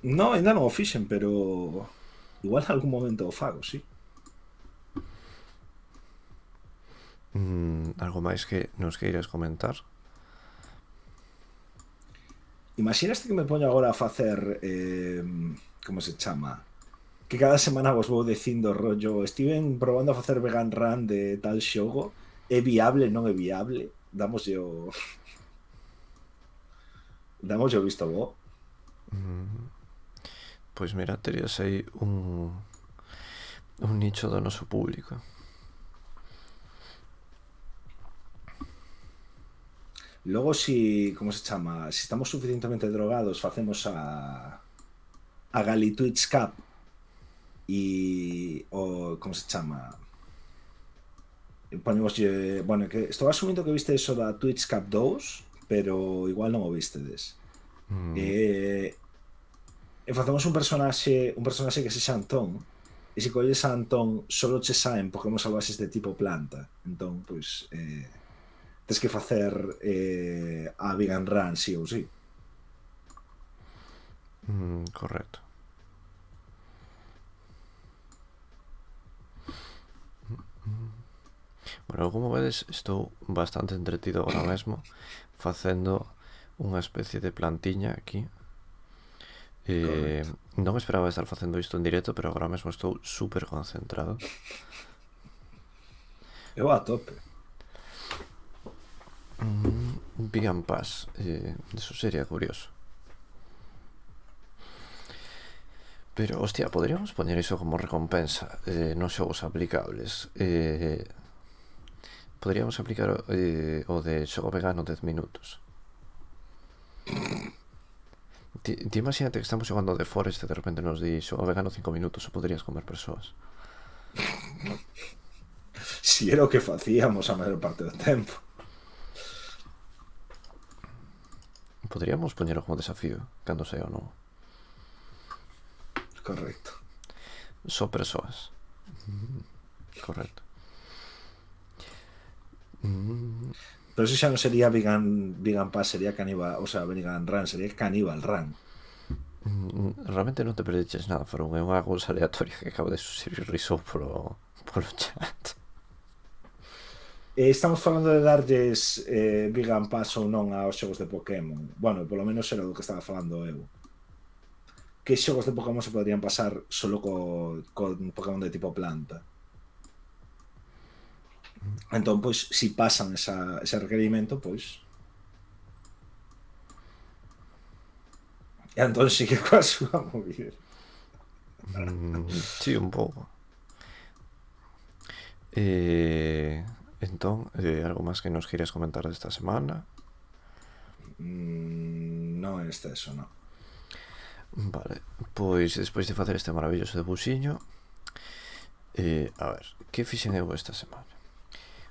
No, ainda non o fixen, pero igual en algún momento o fago, sí. Algo máis que nos queiras comentar? Imaginaste que me poño agora a facer como se chama? Que cada semana vos vou dicindo rollo, estiven probando a facer vegan run de tal xogo, é viable, non é viable, damoslle o visto bo. Pois mira, terías aí un nicho do noso público. Logo, si, como se chama, si estamos suficientemente drogados, facemos a Gali Twitch Cup e o, como se chama, ponemos, bueno, que estou asumindo que viste eso da Twitch Cup 2, pero igual non o vistedes. E facemos un personaxe que sexa Antón, e se colles a Antón solo che saen Pokémon salvaxes de tipo planta, entón, pois tes que facer a vegan run sí ou sí. Correcto. Bueno, como vedes, estou bastante entretido agora mesmo facendo unha especie de plantiña aquí. Non esperaba estar facendo isto en directo, pero agora mesmo estou super concentrado. Eu a tope. Vegan Pass, eso sería curioso. Pero, hostia, podríamos poñer iso como recompensa nos xogos aplicables. Podríamos aplicar o de xogo vegano 10 minutos. Ti imagínate que estamos xogando de Forest e de repente nos di xogo vegano 5 minutos, ou podrías comer persoas. Si era o que facíamos a maior parte do tempo. Podríamos poñero como desafío cando sea ou non. Correcto. Só persoas. Correcto. Pero ese xa non sería Vegan Pass, sería Cannibal, o sea, Vegan Run, sería Cannibal Run. Realmente non te perdeches nada, foron é unha cousa aleatoria que acabo de sugerir riso polo chat. Estamos falando de darlles Vegan Pass ou non aos xogos de Pokémon. Bueno, polo menos era do que estaba falando eu. Que xogos de Pokémon se podrían pasar solo con Pokémon de tipo planta. Entón, pois, si pasan ese requerimento, pois... E entón sí que coa súa movida. Sí, un pouco. Entón, algo máis que nos querías comentar desta semana? Non é eso, non. Vale, pois despois de facer este maravilloso debuxiño, a ver, que fixen eu esta semana?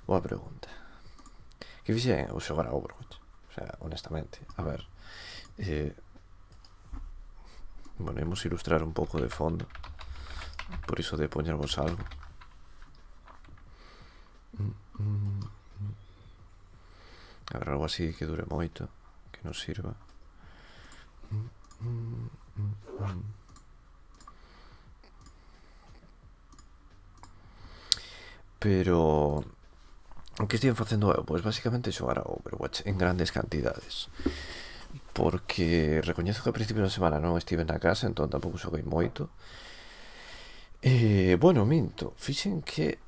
Boa pregunta. Que fixen eu xogar a Overwatch? O sea, honestamente, a ver, bueno, imos ilustrar un pouco de fondo, por iso de poñervos algo. A ver, algo así que dure moito, que nos sirva. Pero o que estiven facendo eu? Pois basicamente xogar a Overwatch en grandes cantidades, porque recoñezo que a principios da semana non estive na casa, entón tampouco xoguei moito. Bueno, minto, fixen que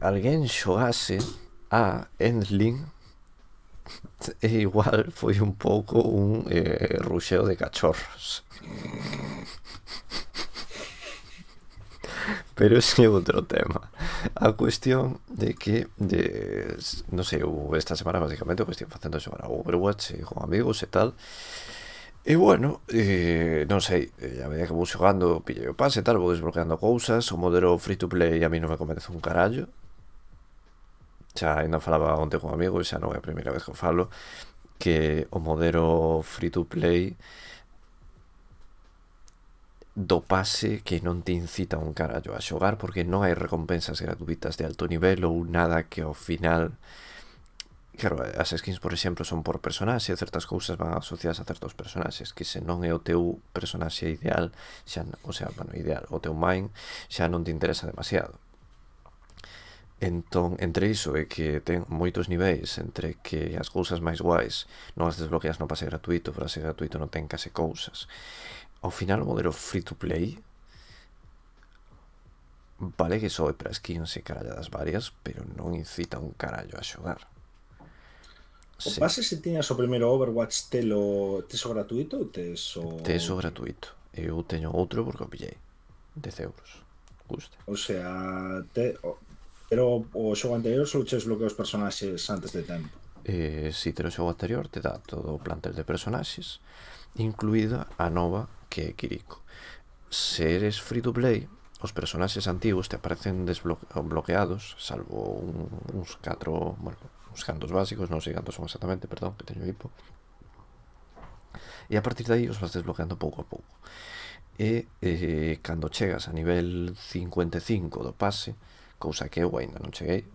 alguén xogase a Endling e igual foi un pouco un ruxeo de cachorros. Pero ese é outro tema. A cuestión de que non sei, esta semana basicamente o que estive facendo é xogar a Overwatch con amigos e tal. E bueno, non sei, a medida que vou xogando pillei o pase e tal, vou desbloqueando cousas. O modelo free to play a mí non me convence un carallo. Xa ainda falaba onte con amigos, xa non é a primeira vez que falo, que o modelo free to play do pase que non te incita un carallo a xogar, porque non hai recompensas gratuitas de alto nivel ou nada que ao final, claro, as skins por exemplo son por personaxe, certas cousas van asociadas a certos personaxes que se non é o teu personaxe ideal, xa, o sea, bueno, ideal, o teu main xa non te interesa demasiado. Entón, entre iso é que ten moitos niveis, entre que as cousas máis guais non as desbloqueas no pase gratuito, pero ase gratuito non ten case cousas. Ao final o modelo free to play vale que soe para skins e caralladas varias, pero non incita un carallo a xogar. O pase se tiñas o primeiro Overwatch teso gratuito ou teso... Teso gratuito. Eu teño outro porque o pillei 10€. Gusta. O sea, pero o xogo anterior só che desbloquea os personaxes antes de tempo. Si te o xogo anterior te dá todo o plantel de personaxes, incluída a nova que é Kiriko. Se eres free to play, os personaxes antigos te aparecen bloqueados, salvo uns 4, bueno, uns cantos básicos, non sei cantos son exactamente, perdón, que teño hipo. E a partir de aí os vas desbloqueando pouco a pouco. E cando chegas a nivel 55 do pase, cousa que eu ainda non cheguei,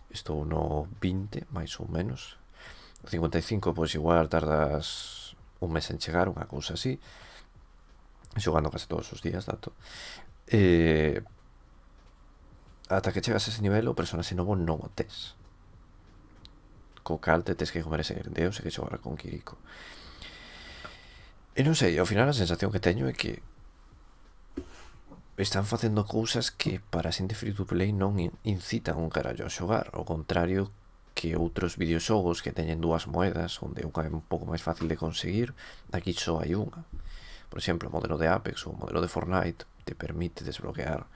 estou no 20, máis ou menos. O 55, pois igual tardas un mes en chegar, unha cousa así, xogando case todos os días, dato. Ata que chegas a ese nivel, o personaxe novo non o tes. Co cal te tes que comer ese deus e que xogar con Kiriko. E non sei, ao final a sensación que teño é que están facendo cousas que para xente free to play non incitan un carallo a xogar, ao contrario que outros videoxogos que teñen dúas moedas, onde unha é un pouco máis fácil de conseguir, aquí só hai unha. Por exemplo, o modelo de Apex ou o modelo de Fortnite te permite desbloquear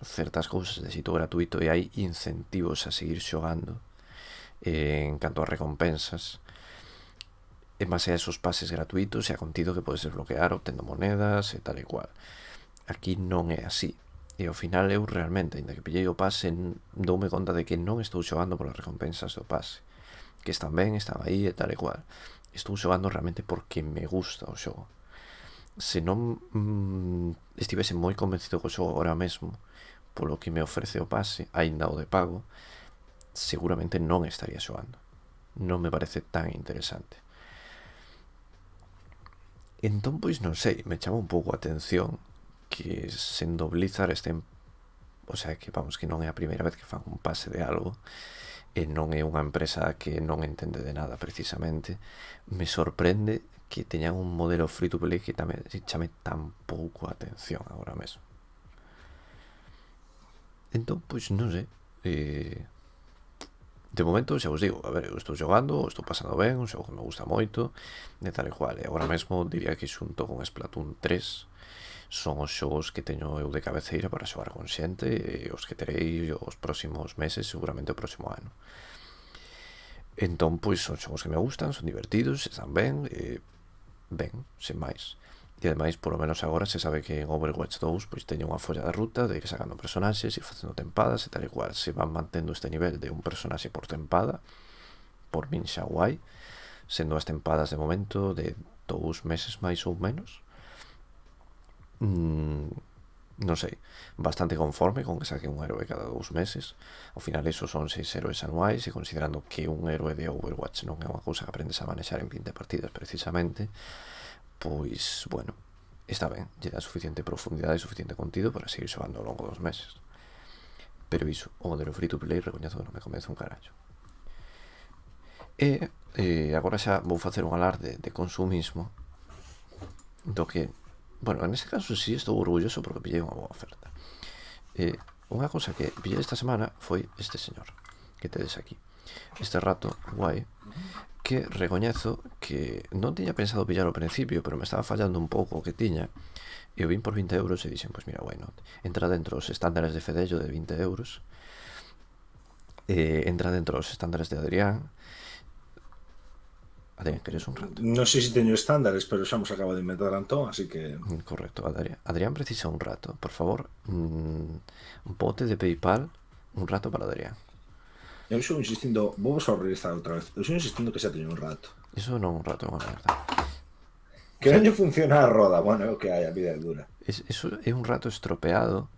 certas cousas de xeito gratuito e hai incentivos a seguir xogando en canto a recompensas en base a esos pases gratuitos e a contido que podes desbloquear obtendo monedas e tal e cual. Aquí non é así. E ao final eu realmente, ainda que pillei o pase, doume conta de que non estou xogando polas recompensas do pase, que están ben, están aí e tal e cual. Estou xogando realmente porque me gusta o xogo. Se non estivese moi convencido co xogo agora mesmo polo que me ofrece o pase, aínda o de pago, seguramente non estaría xogando. non me parece tan interesante. Entón, pois non sei, me chama un pouco a atención que sendo Blizzard estén, o sea, que vamos, que non é a primeira vez que fan un pase de algo e non é unha empresa que non entende de nada precisamente. Me sorprende que teñan un modelo free to play que tamén chame tan pouco a atención agora mesmo. Entón, pois non sei, de momento xa vos digo, a ver, eu estou xogando, estou pasando ben, un xogo que me gusta moito, de tal e cual, e agora mesmo diría que xunto con Splatoon 3 son os xogos que teño eu de cabeceira para xogar con xente e os que terei os próximos meses, seguramente o próximo ano. Entón, pois, son xogos que me gustan, son divertidos, están ben, ben, sen máis. E ademais, polo menos agora se sabe que en Overwatch 2 pois teño unha folla de ruta de ir sacando personaxes, ir facendo tempadas e tal e cual. Se van mantendo este nivel de un personaxe por tempada, por min xa guai, sendo as tempadas de momento de 2 meses máis ou menos. Non sei, bastante conforme con que saque un héroe cada 2 meses. Ao final esos son 6 héroes anuais, e considerando que un héroe de Overwatch non é unha cousa que aprendes a manexar en 20 partidas precisamente, pois, bueno, está ben, lle dá suficiente profundidade e suficiente contido para seguir xogando ao longo dos meses. Pero iso, o modelo free to play recoñezo que non me convence un carallo. E agora xa vou facer un alarde de consumismo do que, bueno, en este caso sí estou orgulloso porque pillei unha boa oferta. Unha cousa que pillei esta semana foi este señor que tedes aquí, este rato guai, que recoñezo que non tiña pensado pillar ao principio, pero me estaba fallando un pouco o que tiña, e o vin por 20 euros e dixen, pois mira, why not? Entra dentro os estándares de Fedello de 20 euros, entra dentro os estándares de Adrián. Adrián, queres un rato? Non sei se teño estándares, pero xa nos acaba de inventar Antón, así que... Correcto, Adrián precisa un rato, por favor, un bote de PayPal, un rato para Adrián. Eu estou insistindo, vou a abrir esta outra vez. Eu estou insistindo que xa teño un rato. Iso non un rato, é unha merda. Que non funciona a roda, bueno, é o que hai, a vida é dura. Iso é un rato estropeado,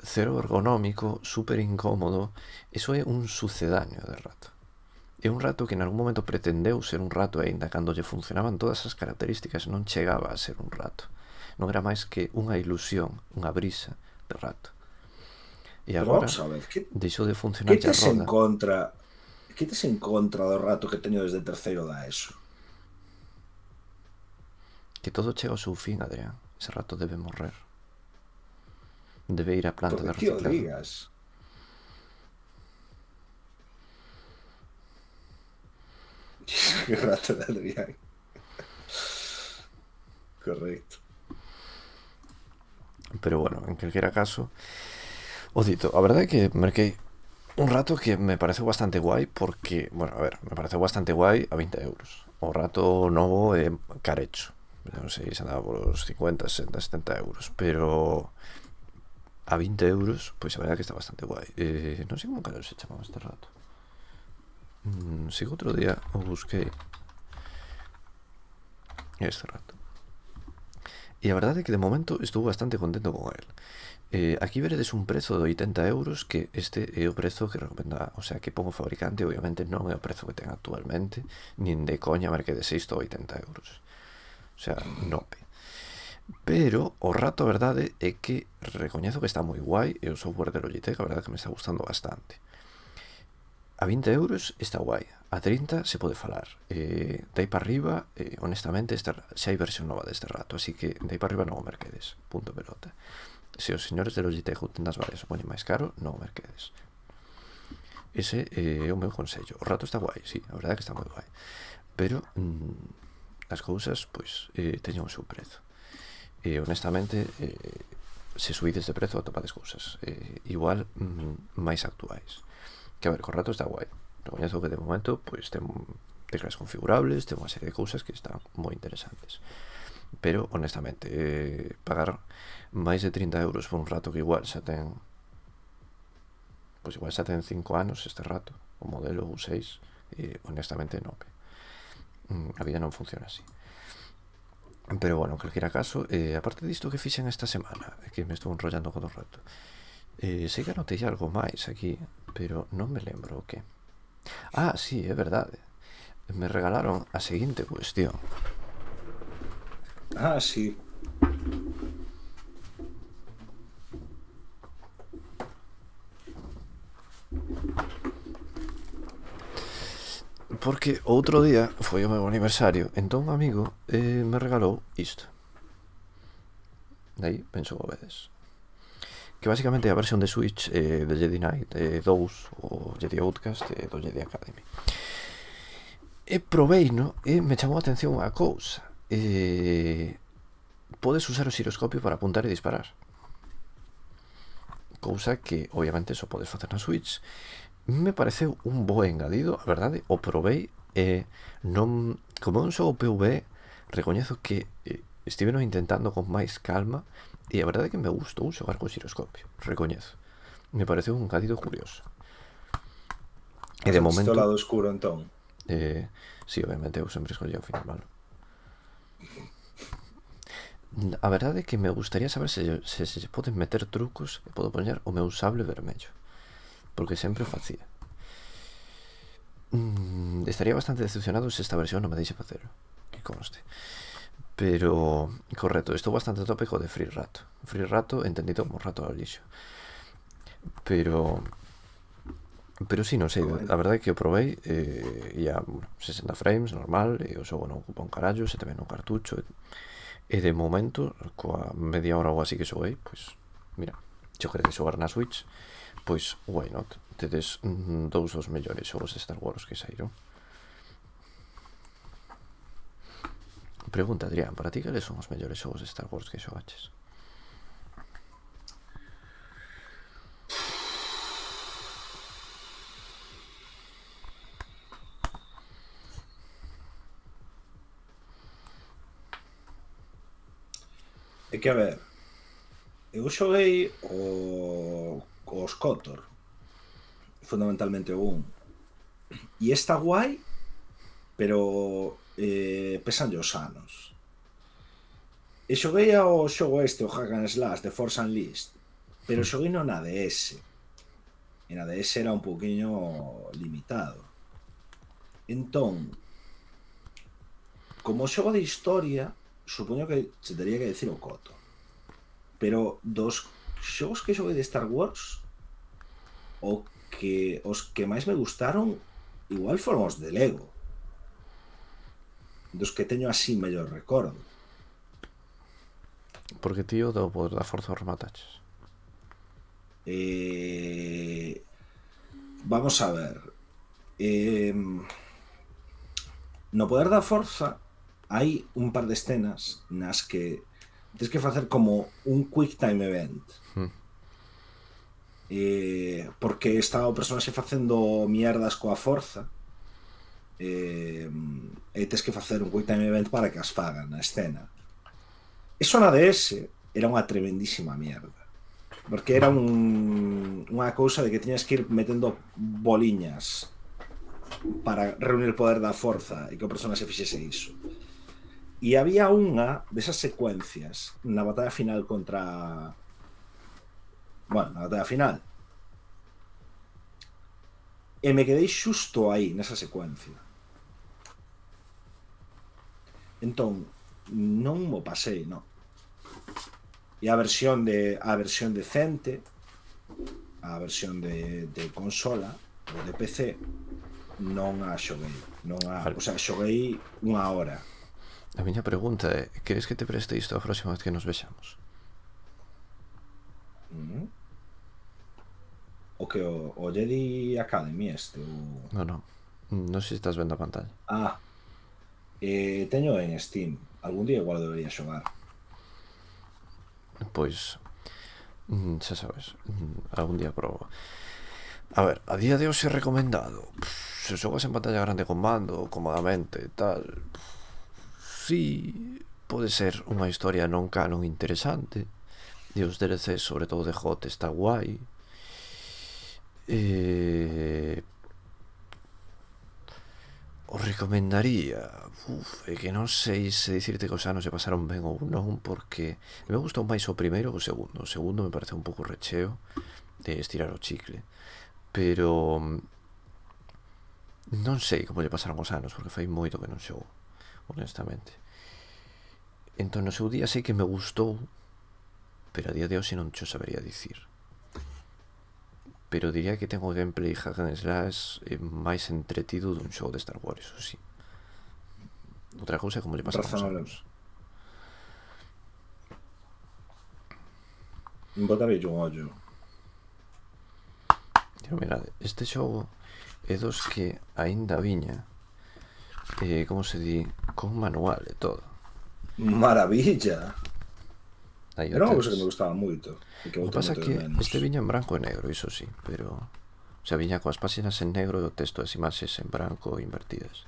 cero ergonómico, super incómodo. Iso é un sucedáneo de rato. É un rato que en algún momento pretendeu ser un rato e ainda cando lle funcionaban todas as características non chegaba a ser un rato. Non era máis que unha ilusión, unha brisa de rato. E agora deixou de funcionar a roda. Que tes en contra do rato que teño desde terceiro da ESO? Que todo chega ao seu fin, Adrián. Ese rato debe morrer. Debe ir a planta de reciclado. Porque que o digas? Que rato de Adrián. Correcto. Pero bueno, en calquera caso, o dito, a verdade é que merquei un rato que me pareceu bastante guai porque, bueno, a ver, me pareceu bastante guai a 20 euros. O rato novo é carecho. Non sei se andaba por os 50, 60, 70 euros, pero a 20 euros, pois a verdade que está bastante guai. Non sei como caralho se chamaba este rato. Si que outro día o busquei este rato. E a verdade é que de momento estou bastante contento con el. Aquí veredes un prezo de 80 euros, que este é o prezo que recomenda, o sea, que pon o fabricante. Obviamente non é o prezo que ten actualmente, nin de coña merquedes isto a 80 euros. O sea, nope. Pero o rato a verdade é que recoñezo que está moi guai, e o software de Logitech a verdade que me está gustando bastante. A 20 euros está guai, a 30 se pode falar. De aí para arriba, honestamente, xa hai versión nova deste rato, así que de aí para arriba non o merquedes, punto pelota. Se os señores de Logitech tendas varias o poñen máis caro, non o merquedes. Ese é o meu consello. O rato está guai, sí, a verdade é que está moi guai, pero as cousas, pois, teñen o seu prezo. E honestamente, se subides de prezo atopades cousas igual máis actuais. Que a ver, co rato está guai. Recoñezo que de momento pois ten teclas configurables, ten unha serie de cousas que están moi interesantes. Pero, honestamente, pagar máis de 30 euros por un rato que igual xa ten, pois igual xa ten 5 anos este rato, o modelo U6, honestamente non. A vida non funciona así. Pero bueno, en calquera caso, aparte disto que fixen esta semana, que me estou enrollando todo o rato, sei que anotei algo máis aquí, pero non me lembro o que. Ah, sí, é verdade. me regalaron a seguinte cuestión. Ah, sí. Porque outro día foi o meu aniversario, entón un amigo me regalou isto. Daí, penso que o vedes. Que basicamente é a versión de Switch de Jedi Knight 2 ou Jedi Outcast do Jedi Academy. E proveino e me chamou a atención unha cousa. Podes usar o xiroscopio para apuntar e disparar. Cousa que, obviamente, só podes facer na Switch. Me pareceu un bo engadido, a verdade, o provei e non, como é un xogo PvE, recoñezo que estiveno intentando con máis calma e a verdade é que me gustou xogar co xiroscopio, recoñezo. Me pareceu un engadido curioso. E de momento... Lado oscuro, entón. Sí, obviamente eu sempre escollía o final malo. A verdade é que me gustaría saber se poden meter trucos e podo poñer o meu sable vermello, porque sempre o facía. Estaría bastante decepcionado se esta versión non me deixe facelo, que conste. Pero, correcto, estou bastante tópico de Free Rato. Free Rato entendido como rato ao lixo. Pero sí, non sei, a verdade é que o provei e a 60 frames, normal, e o xogo non ocupa un carallo, se te ven no cartucho, e de momento, coa media hora ou así que xoguei, pois, mira, se o queredes xogar na Switch, pois, why not? Tedes dous dos mellores xogos de Star Wars que saíron. Pregunta, Adrián, para ti cales son os mellores xogos de Star Wars que xogaches? É que, a ver, eu xoguei os KOTOR, fundamentalmente o 1, e está guai, pero pesan os anos. E xoguei ao xogo o Hack and Slash de Force Unleashed, pero xoguei no na DS, e na DS era un pouquiño limitado. Entón, como xogo de historia, supoño que se teria que decir o KOTOR, pero dos xogos que xoguei de Star Wars, os que máis me gustaron igual foron os de Lego, dos que teño así mellor recordo. Porque tío do poder da forza os mataches. Vamos a ver, no poder da forza hai un par de escenas nas que tens que facer como un quick time event, porque está o personaxe facendo mierdas coa forza, e tens que facer un quick time event para que as fagan na escena. Eso na DS era unha tremendísima mierda, porque era unha cousa de que tiñas que ir metendo boliñas para reunir o poder da forza e que o personaxe fixese iso. E había unha desas secuencias na batalla final contra... Bueno, na batalla final. E me quedei xusto aí, nesa secuencia. Entón, non mo pasei, non. E a versión decente, a versión de consola ou de PC, non a xoguei. O sea, xoguei unha hora. A miña pregunta é, queres que te preste isto a próxima vez que nos vexamos? O que o Jedi Academy este Non sei se estás vendo a pantalla. Teño en Steam. Algún día igual debería xogar. Pois, xa sabes, algún día probo. A ver, a día de hoxe recomendado, se xogas en pantalla grande con mando, cómodamente e tal, sí, pode ser unha historia non canon interesante, e os DLCs, sobre todo de HOT, está guai. O recomendaría, é que non sei se dicirte que os anos se pasaron ben ou non, porque me gustou máis o primeiro ou o segundo. O segundo me parece un pouco recheo de estirar o chicle, pero Non sei como lle pasaron os anos, porque fai moito que non xogo, honestamente. Entón, no seu día sei que me gustou, pero a día de hoxe non xo sabería dicir. Pero diría que ten o gameplay hack and slash máis entretido dun xogo de Star Wars, eso sí. Outra cousa é como lle pasaron os Razonable. anos. Botarei un ollo. Pero mirade, este xogo é dos que aínda viña, como se di, con manual e todo. Maravilla. Aí Era o unha cousa que tes. me gustaba moito. E que O que boto pasa moito que de menos. este viña en branco e negro, iso sí, pero... O sea, viña coas páxinas en negro e o texto das imaxes en branco invertidas.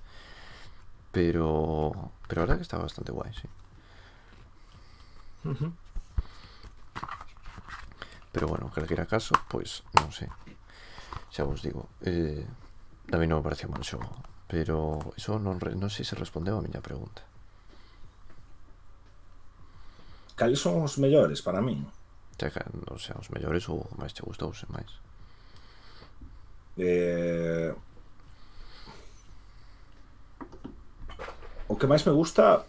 Pero a verdad que está bastante guai, sí. Pero bueno, calquera caso, pois, non sei. Xa vos digo, a mí non me parecía mal xogo, pero iso non sei se respondeu a miña pregunta. Cales son os mellores para min? O sea, os mellores ou o máis che gustou, sen máis. O que máis me gusta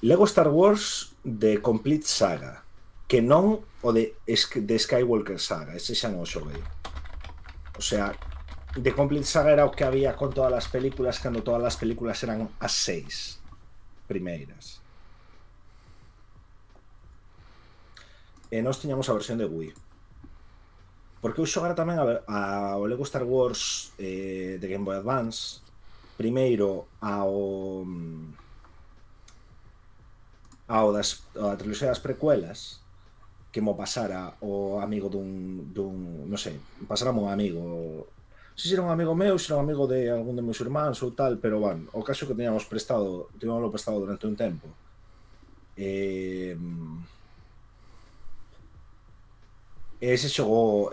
Lego Star Wars The Complete Saga, que non o de Skywalker Saga, ese xa non o xoguei. O sea, The Complete Saga era o que había con todas as películas, cando todas as películas eran as 6 primeiras. E nós tiñamos a versión de Wii. Porque eu xogara tamén o Lego Star Wars de Game Boy Advance, primeiro a triloxía das precuelas, que mo pasara o amigo dun non sei, pasara un amigo, si era un amigo meu, si era un amigo de algún de meus irmáns ou tal, pero bueno, o caso que tiñamos prestado durante un tempo. Ese xogo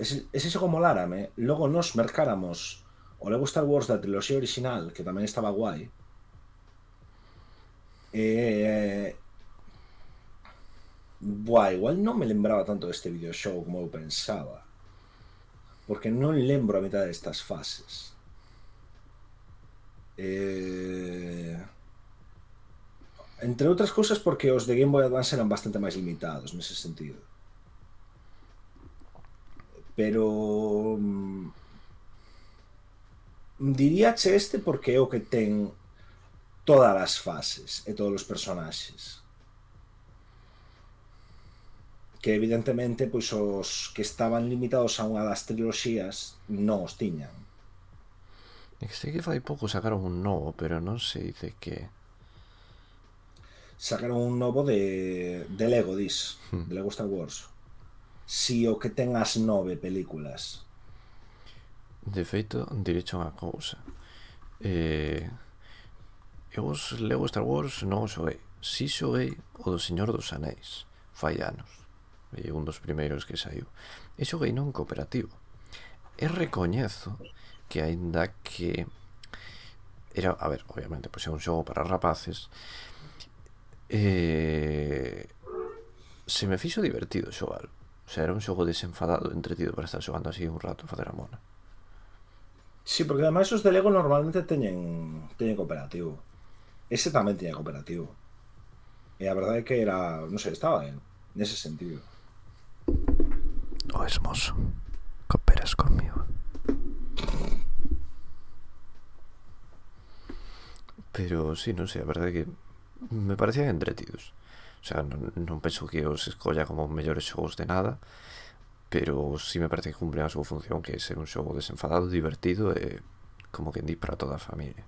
molárame. Logo nos mercáramos o Lego Star Wars da triloxía original, que tamén estaba guai. Igual non me lembraba tanto deste videoxogo como eu pensaba, porque non lembro a mitad destas fases. Entre outras cousas porque os de Game Boy Advance eran bastante máis limitados nese sentido. Pero diríache este porque é o que ten todas as fases e todos os personaxes, que evidentemente pois os que estaban limitados a unha das triloxías non os tiñan. É que sei que fai pouco sacaron un novo, pero non sei de que. Sacaron un novo de Lego, dis, de Lego Star Wars. Si o que ten as 9 películas. De feito, direcho unha cousa. Eu os Lego Star Wars non os xoguei. Si xoguei o do Señor dos Anéis, fai anos. Un dos primeiros que saiu. E xoguei non cooperativo. E recoñezo que aínda que era, a ver, obviamente, pois é un xogo para rapaces, se me fixo divertido xogar. O sea, era un xogo desenfadado, entretido para estar xogando así un rato, facer a mona. Sí, porque ademais os de Lego normalmente teñen cooperativo. Ese tamén tiña cooperativo. E a verdade é que era, non sei, estaba ben nese sentido. O esmoso, cooperas conmigo. Pero sí, non sei, a verdade é que me parecían entretidos. O sea, non penso que os escolla como mellores xogos de nada, pero sí me parece que cumplen a súa función, que é ser un xogo desenfadado, divertido e como que di para toda a familia.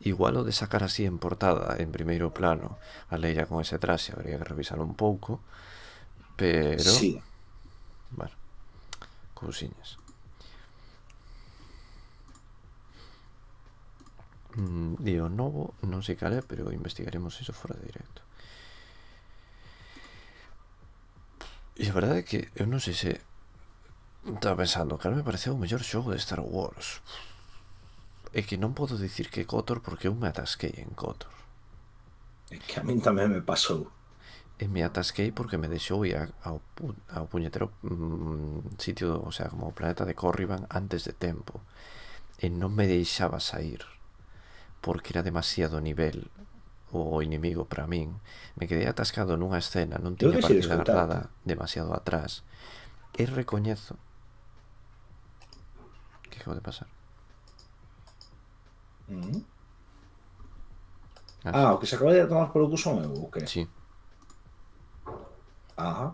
Igual o de sacar así en portada, en primeiro plano, a Leia con ese traxe, habría que revisarlo un pouco, pero... Sí. Bueno, cousiñas. E o novo non sei cal é, pero investigaremos iso fora de directo. E a verdade é que eu non sei se estaba pensando, cal me pareceu o mellor xogo de Star Wars. É que non podo dicir que KOTOR porque eu me atasquei en KOTOR. É que a min tamén me pasou. e me atasquei porque me deixou ir ao puñetero sitio, o sea, como o planeta de Corriban antes de tempo, e non me deixaba sair porque era demasiado nivel o inimigo para min. Me quedei atascado nunha escena, non Eu tiña deixei partida escoitarte. guardada demasiado atrás, e recoñezo que acabo de pasar. Ah, o que se acaba de tomar polo cu son eu, o que? Sí. Ajá.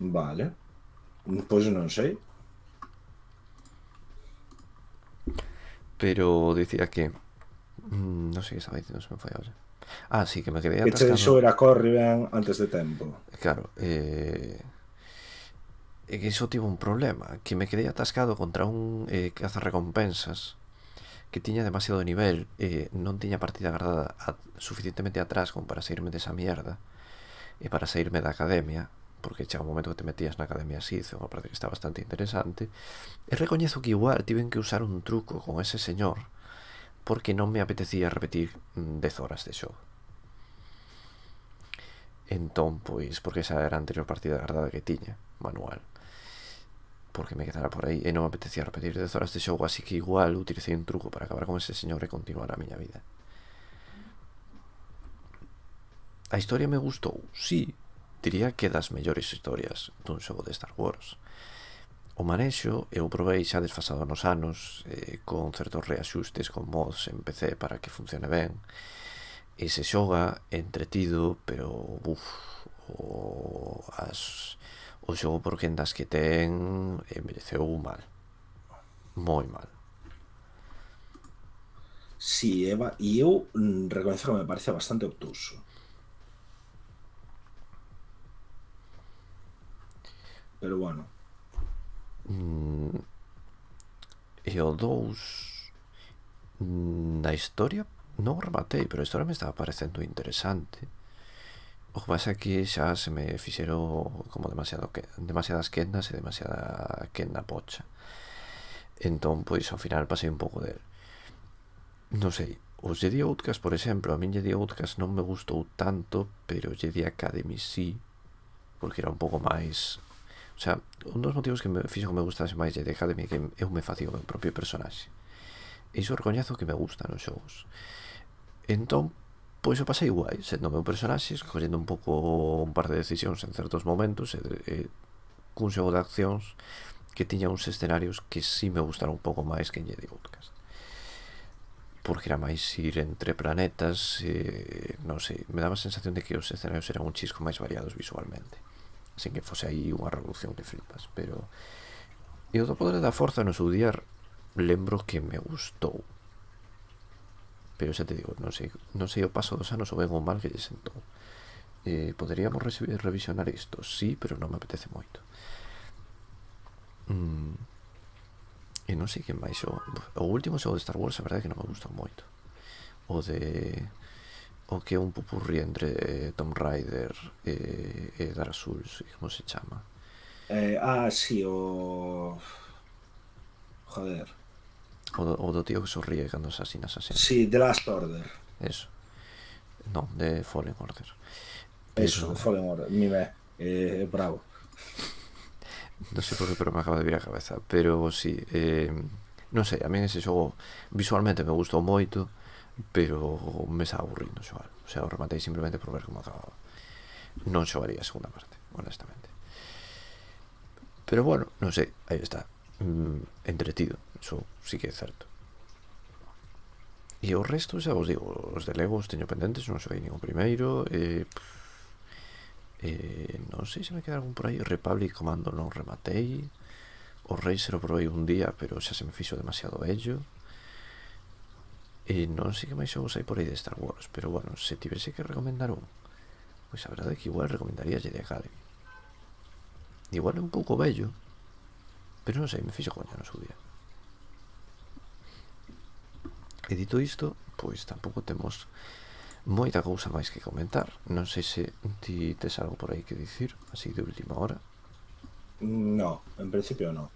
Vale. Pois non sei. Pero dicía que non sei que estaba dicindo, se me foi ahora. Ah, sí, que me quedei Que che deixou atascado. ir a Corriban antes de tempo. Claro, e que iso tivo un problema, que me quedei atascado contra un cazarrecompensas que tiña demasiado nivel, non tiña partida guardada suficientemente atrás como para saírme desa mierda e para saírme da academia, porque chega un momento que te metías na academia Sith, unha parte que está bastante interesante, e recoñezo que igual tiven que usar un truco con ese señor porque non me apetecía repetir 10 horas de xogo. Entón, pois, porque esa era a anterior partida guardada que tiña, manual, porque me quedara por aí e non me apetecía repetir 10 horas de xogo, así que igual utilicei un truco para acabar con ese señor e continuar a miña vida. A historia me gustou, sí, diría que das mellores historias dun xogo de Star Wars. O manexo eu provei xa desfasado nos anos, con certos reaxustes con mods en PC para que funcione ben, e se xoga entretido, pero o xogo por quendas que ten envelleceu mal, moi mal. Si, Eva, e eu recoñezo que me parece bastante obtuso. Pero bueno. E o 2 na historia non rematei, pero a historia me estaba parecendo interesante. O que pasa é que xa se me fixeron como demasiadas quendas e demasiada quenda pocha. Entón, pois, ao final pasei un pouco del. Non sei, os Jedi Outcast, por exemplo, a min Jedi Outcast non me gustou tanto, pero Jedi Academy sí, porque era un pouco máis... O sea, un dos motivos que me fixo que me gustase máis Jedi Academy é que eu me facía o meu propio personaxe. E iso recoñezo que me gustan os xogos. Entón, pois o pasei guai, sendo o meu personaxe, collendo un pouco un par de decisións en certos momentos, e cun xogo de accións que tiña uns escenarios que sí me gustaron un pouco máis que en Jedi Outcast. Porque era máis ir entre planetas, non sei, me daba a sensación de que os escenarios eran un chisco máis variados visualmente, sin que fose aí unha revolución que flipas. Pero e o do Poder da Forza no seu día lembro que me gustou, pero xa te digo, non sei o paso dos anos o ben ou mal que lle sentou. Poderíamos revisionar isto, sí, pero non me apetece moito. E non sei que máis o último xogo de Star Wars, a verdade é que non me gustou moito. O que é un pupurri entre Tomb Raider e Dark Souls, como se chama? Sí, o... Joder. O do tío que sorríe cando asasinas a xente. Sí, The Last Order. Eso. Non, de Fallen Order. Eso, Fallen Order. Mime, bravo. Non sei por que, pero me acaba de vir a cabeza. Pero sí, non sei, a mí ese xogo visualmente me gustou moito, pero me está aburrindo xogar. O sea, o rematei simplemente por ver como acababa. Non xogaría a segunda parte, honestamente. Pero bueno, non sei, aí está. Entretido, eso sí que é certo. E o resto, xa vos digo, os de Legos teño pendentes, non xoguei ningún primeiro. Non sei se me queda algún por aí. Republic Commando non rematei. O Racer o provei un día, pero xa se me fixo demasiado vello. E non sei que máis xogos hai por aí de Star Wars, pero bueno, se tivese que recomendar un, pois a verdade é que igual recomendaría Jedi Academy. Igual é un pouco vello, pero non sei, me fixo coña no seu día. E dito isto, pois tampouco temos moita cousa máis que comentar. Non sei se ti tes algo por aí que dicir, así de última hora. No, en principio no.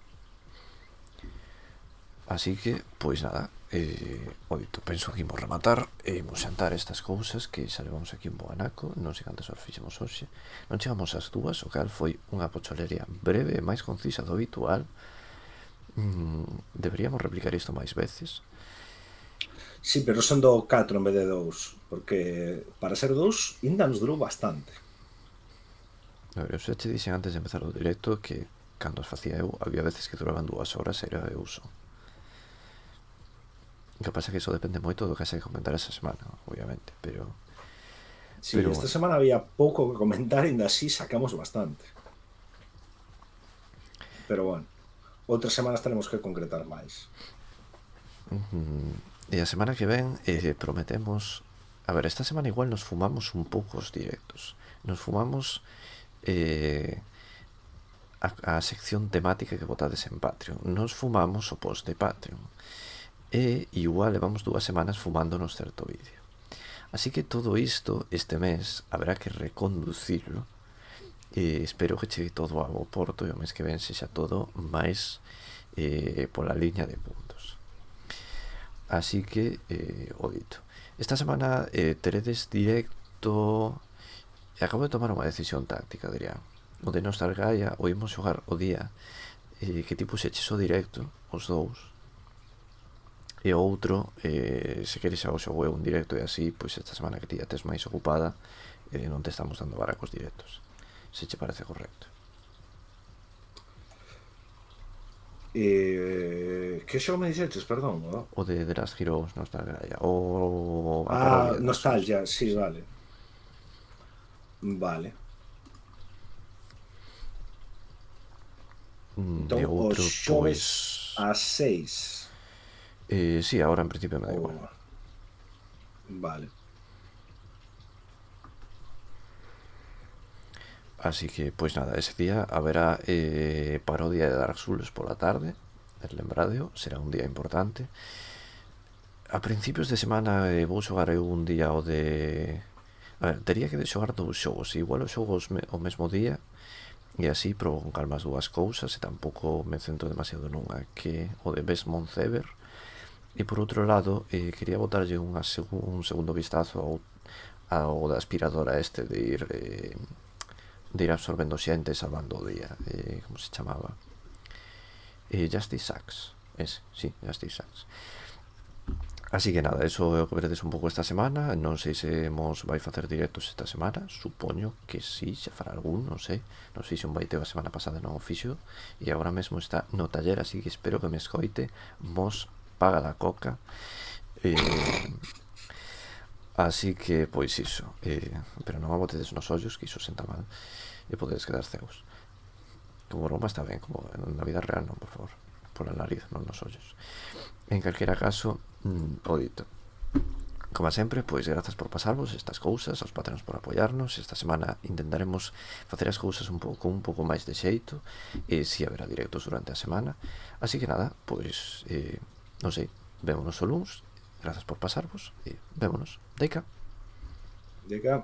Así que, pois nada, Oito, penso que imos rematar e imos xantar estas cousas que xa levamos aquí un bo anaco, non sei cantas horas fixemos hoxe, non chegamos ás 2, o cal foi unha pocholería breve e máis concisa do habitual. Deberíamos replicar isto máis veces. Sí, pero son do 4 en vez de 2, porque para ser 2 ainda nos durou bastante. A ver, eu xa che dixen antes de empezar o directo que cando os facía eu había veces que duraban 2 horas e era eu só. O que pasa é que iso depende moito do que haxa que comentar esa semana, obviamente, pero... Sí, pero esta bueno, semana había pouco que comentar, ainda así sacamos bastante. Pero bueno, outras semanas tenemos que concretar máis. e a semana que ven prometemos... A ver, esta semana igual nos fumamos un pouco os directos. Nos fumamos a sección temática que botades en Patreon. Nos fumamos o post de Patreon. E igual levamos 2 semanas fumándonos certo vídeo. Así que todo isto este mes haberá que reconducirlo e espero que chegue todo a bo porto e o mes que ven sexa todo máis pola liña de puntos. Así que o dito, esta semana teredes directo e acabo de tomar unha decisión táctica, diría. O de Nostalgaia o imos xogar o día que tipo se eches o directo os dous. E o outro, se queres xa o xogo eu un directo e así, pois esta semana que ti ya tes máis ocupada, non te estamos dando baracos directos. Se che parece correcto. Que xogo me dixeches, perdón? ¿No? O de The Last Heroes Nostalgia. O a Ah, parodia de Nostalgia, Dark Souls. sí, vale. Vale. Entón, E os outro, xoves pois... ás 6. Sí, ahora en principio me da igual. Vale. Así que, pois nada, ese día haberá parodia de Dark Souls pola tarde. Lembrádeo, será un día importante. A principios de semana vou xogar eu un día o de... A ver, tería que xogar 2 xogos. Igual os xogos o mesmo día e así probo con calma as 2 cousas e tampouco me centro demasiado nunha, que o de Best Month Ever. E por outro lado, quería botarlle un segundo vistazo ao da aspiradora este de ir absorbendo xente e salvando o día. Como se chamaba? Justice Sucks. Sí, Justice Sucks. Así que nada, eso é o que veredes un pouco esta semana. Non sei se mos vai facer directos esta semana. Supoño que sí, se fará algún, non sei. Nos fixe un baiteo a semana pasada, non o fixo, e agora mesmo está no taller, así que espero que me escoite. Mos paga da coca. Así que, pois iso. Pero non a botedes nos ollos, que iso senta mal, e podedes quedar ceus. Como broma está ben, como na vida real non, por favor. Pola nariz, non nos ollos. En calquera caso, o dito. Como sempre, pois grazas por pasarvos estas cousas, aos patronos por apoiarnos. Esta semana intentaremos facer as cousas un pouco máis de xeito, e si haberá directos durante a semana. Así que nada, pois non sei, vémonos o luns. Grazas por pasarvos e vémonos. Deica. Deica.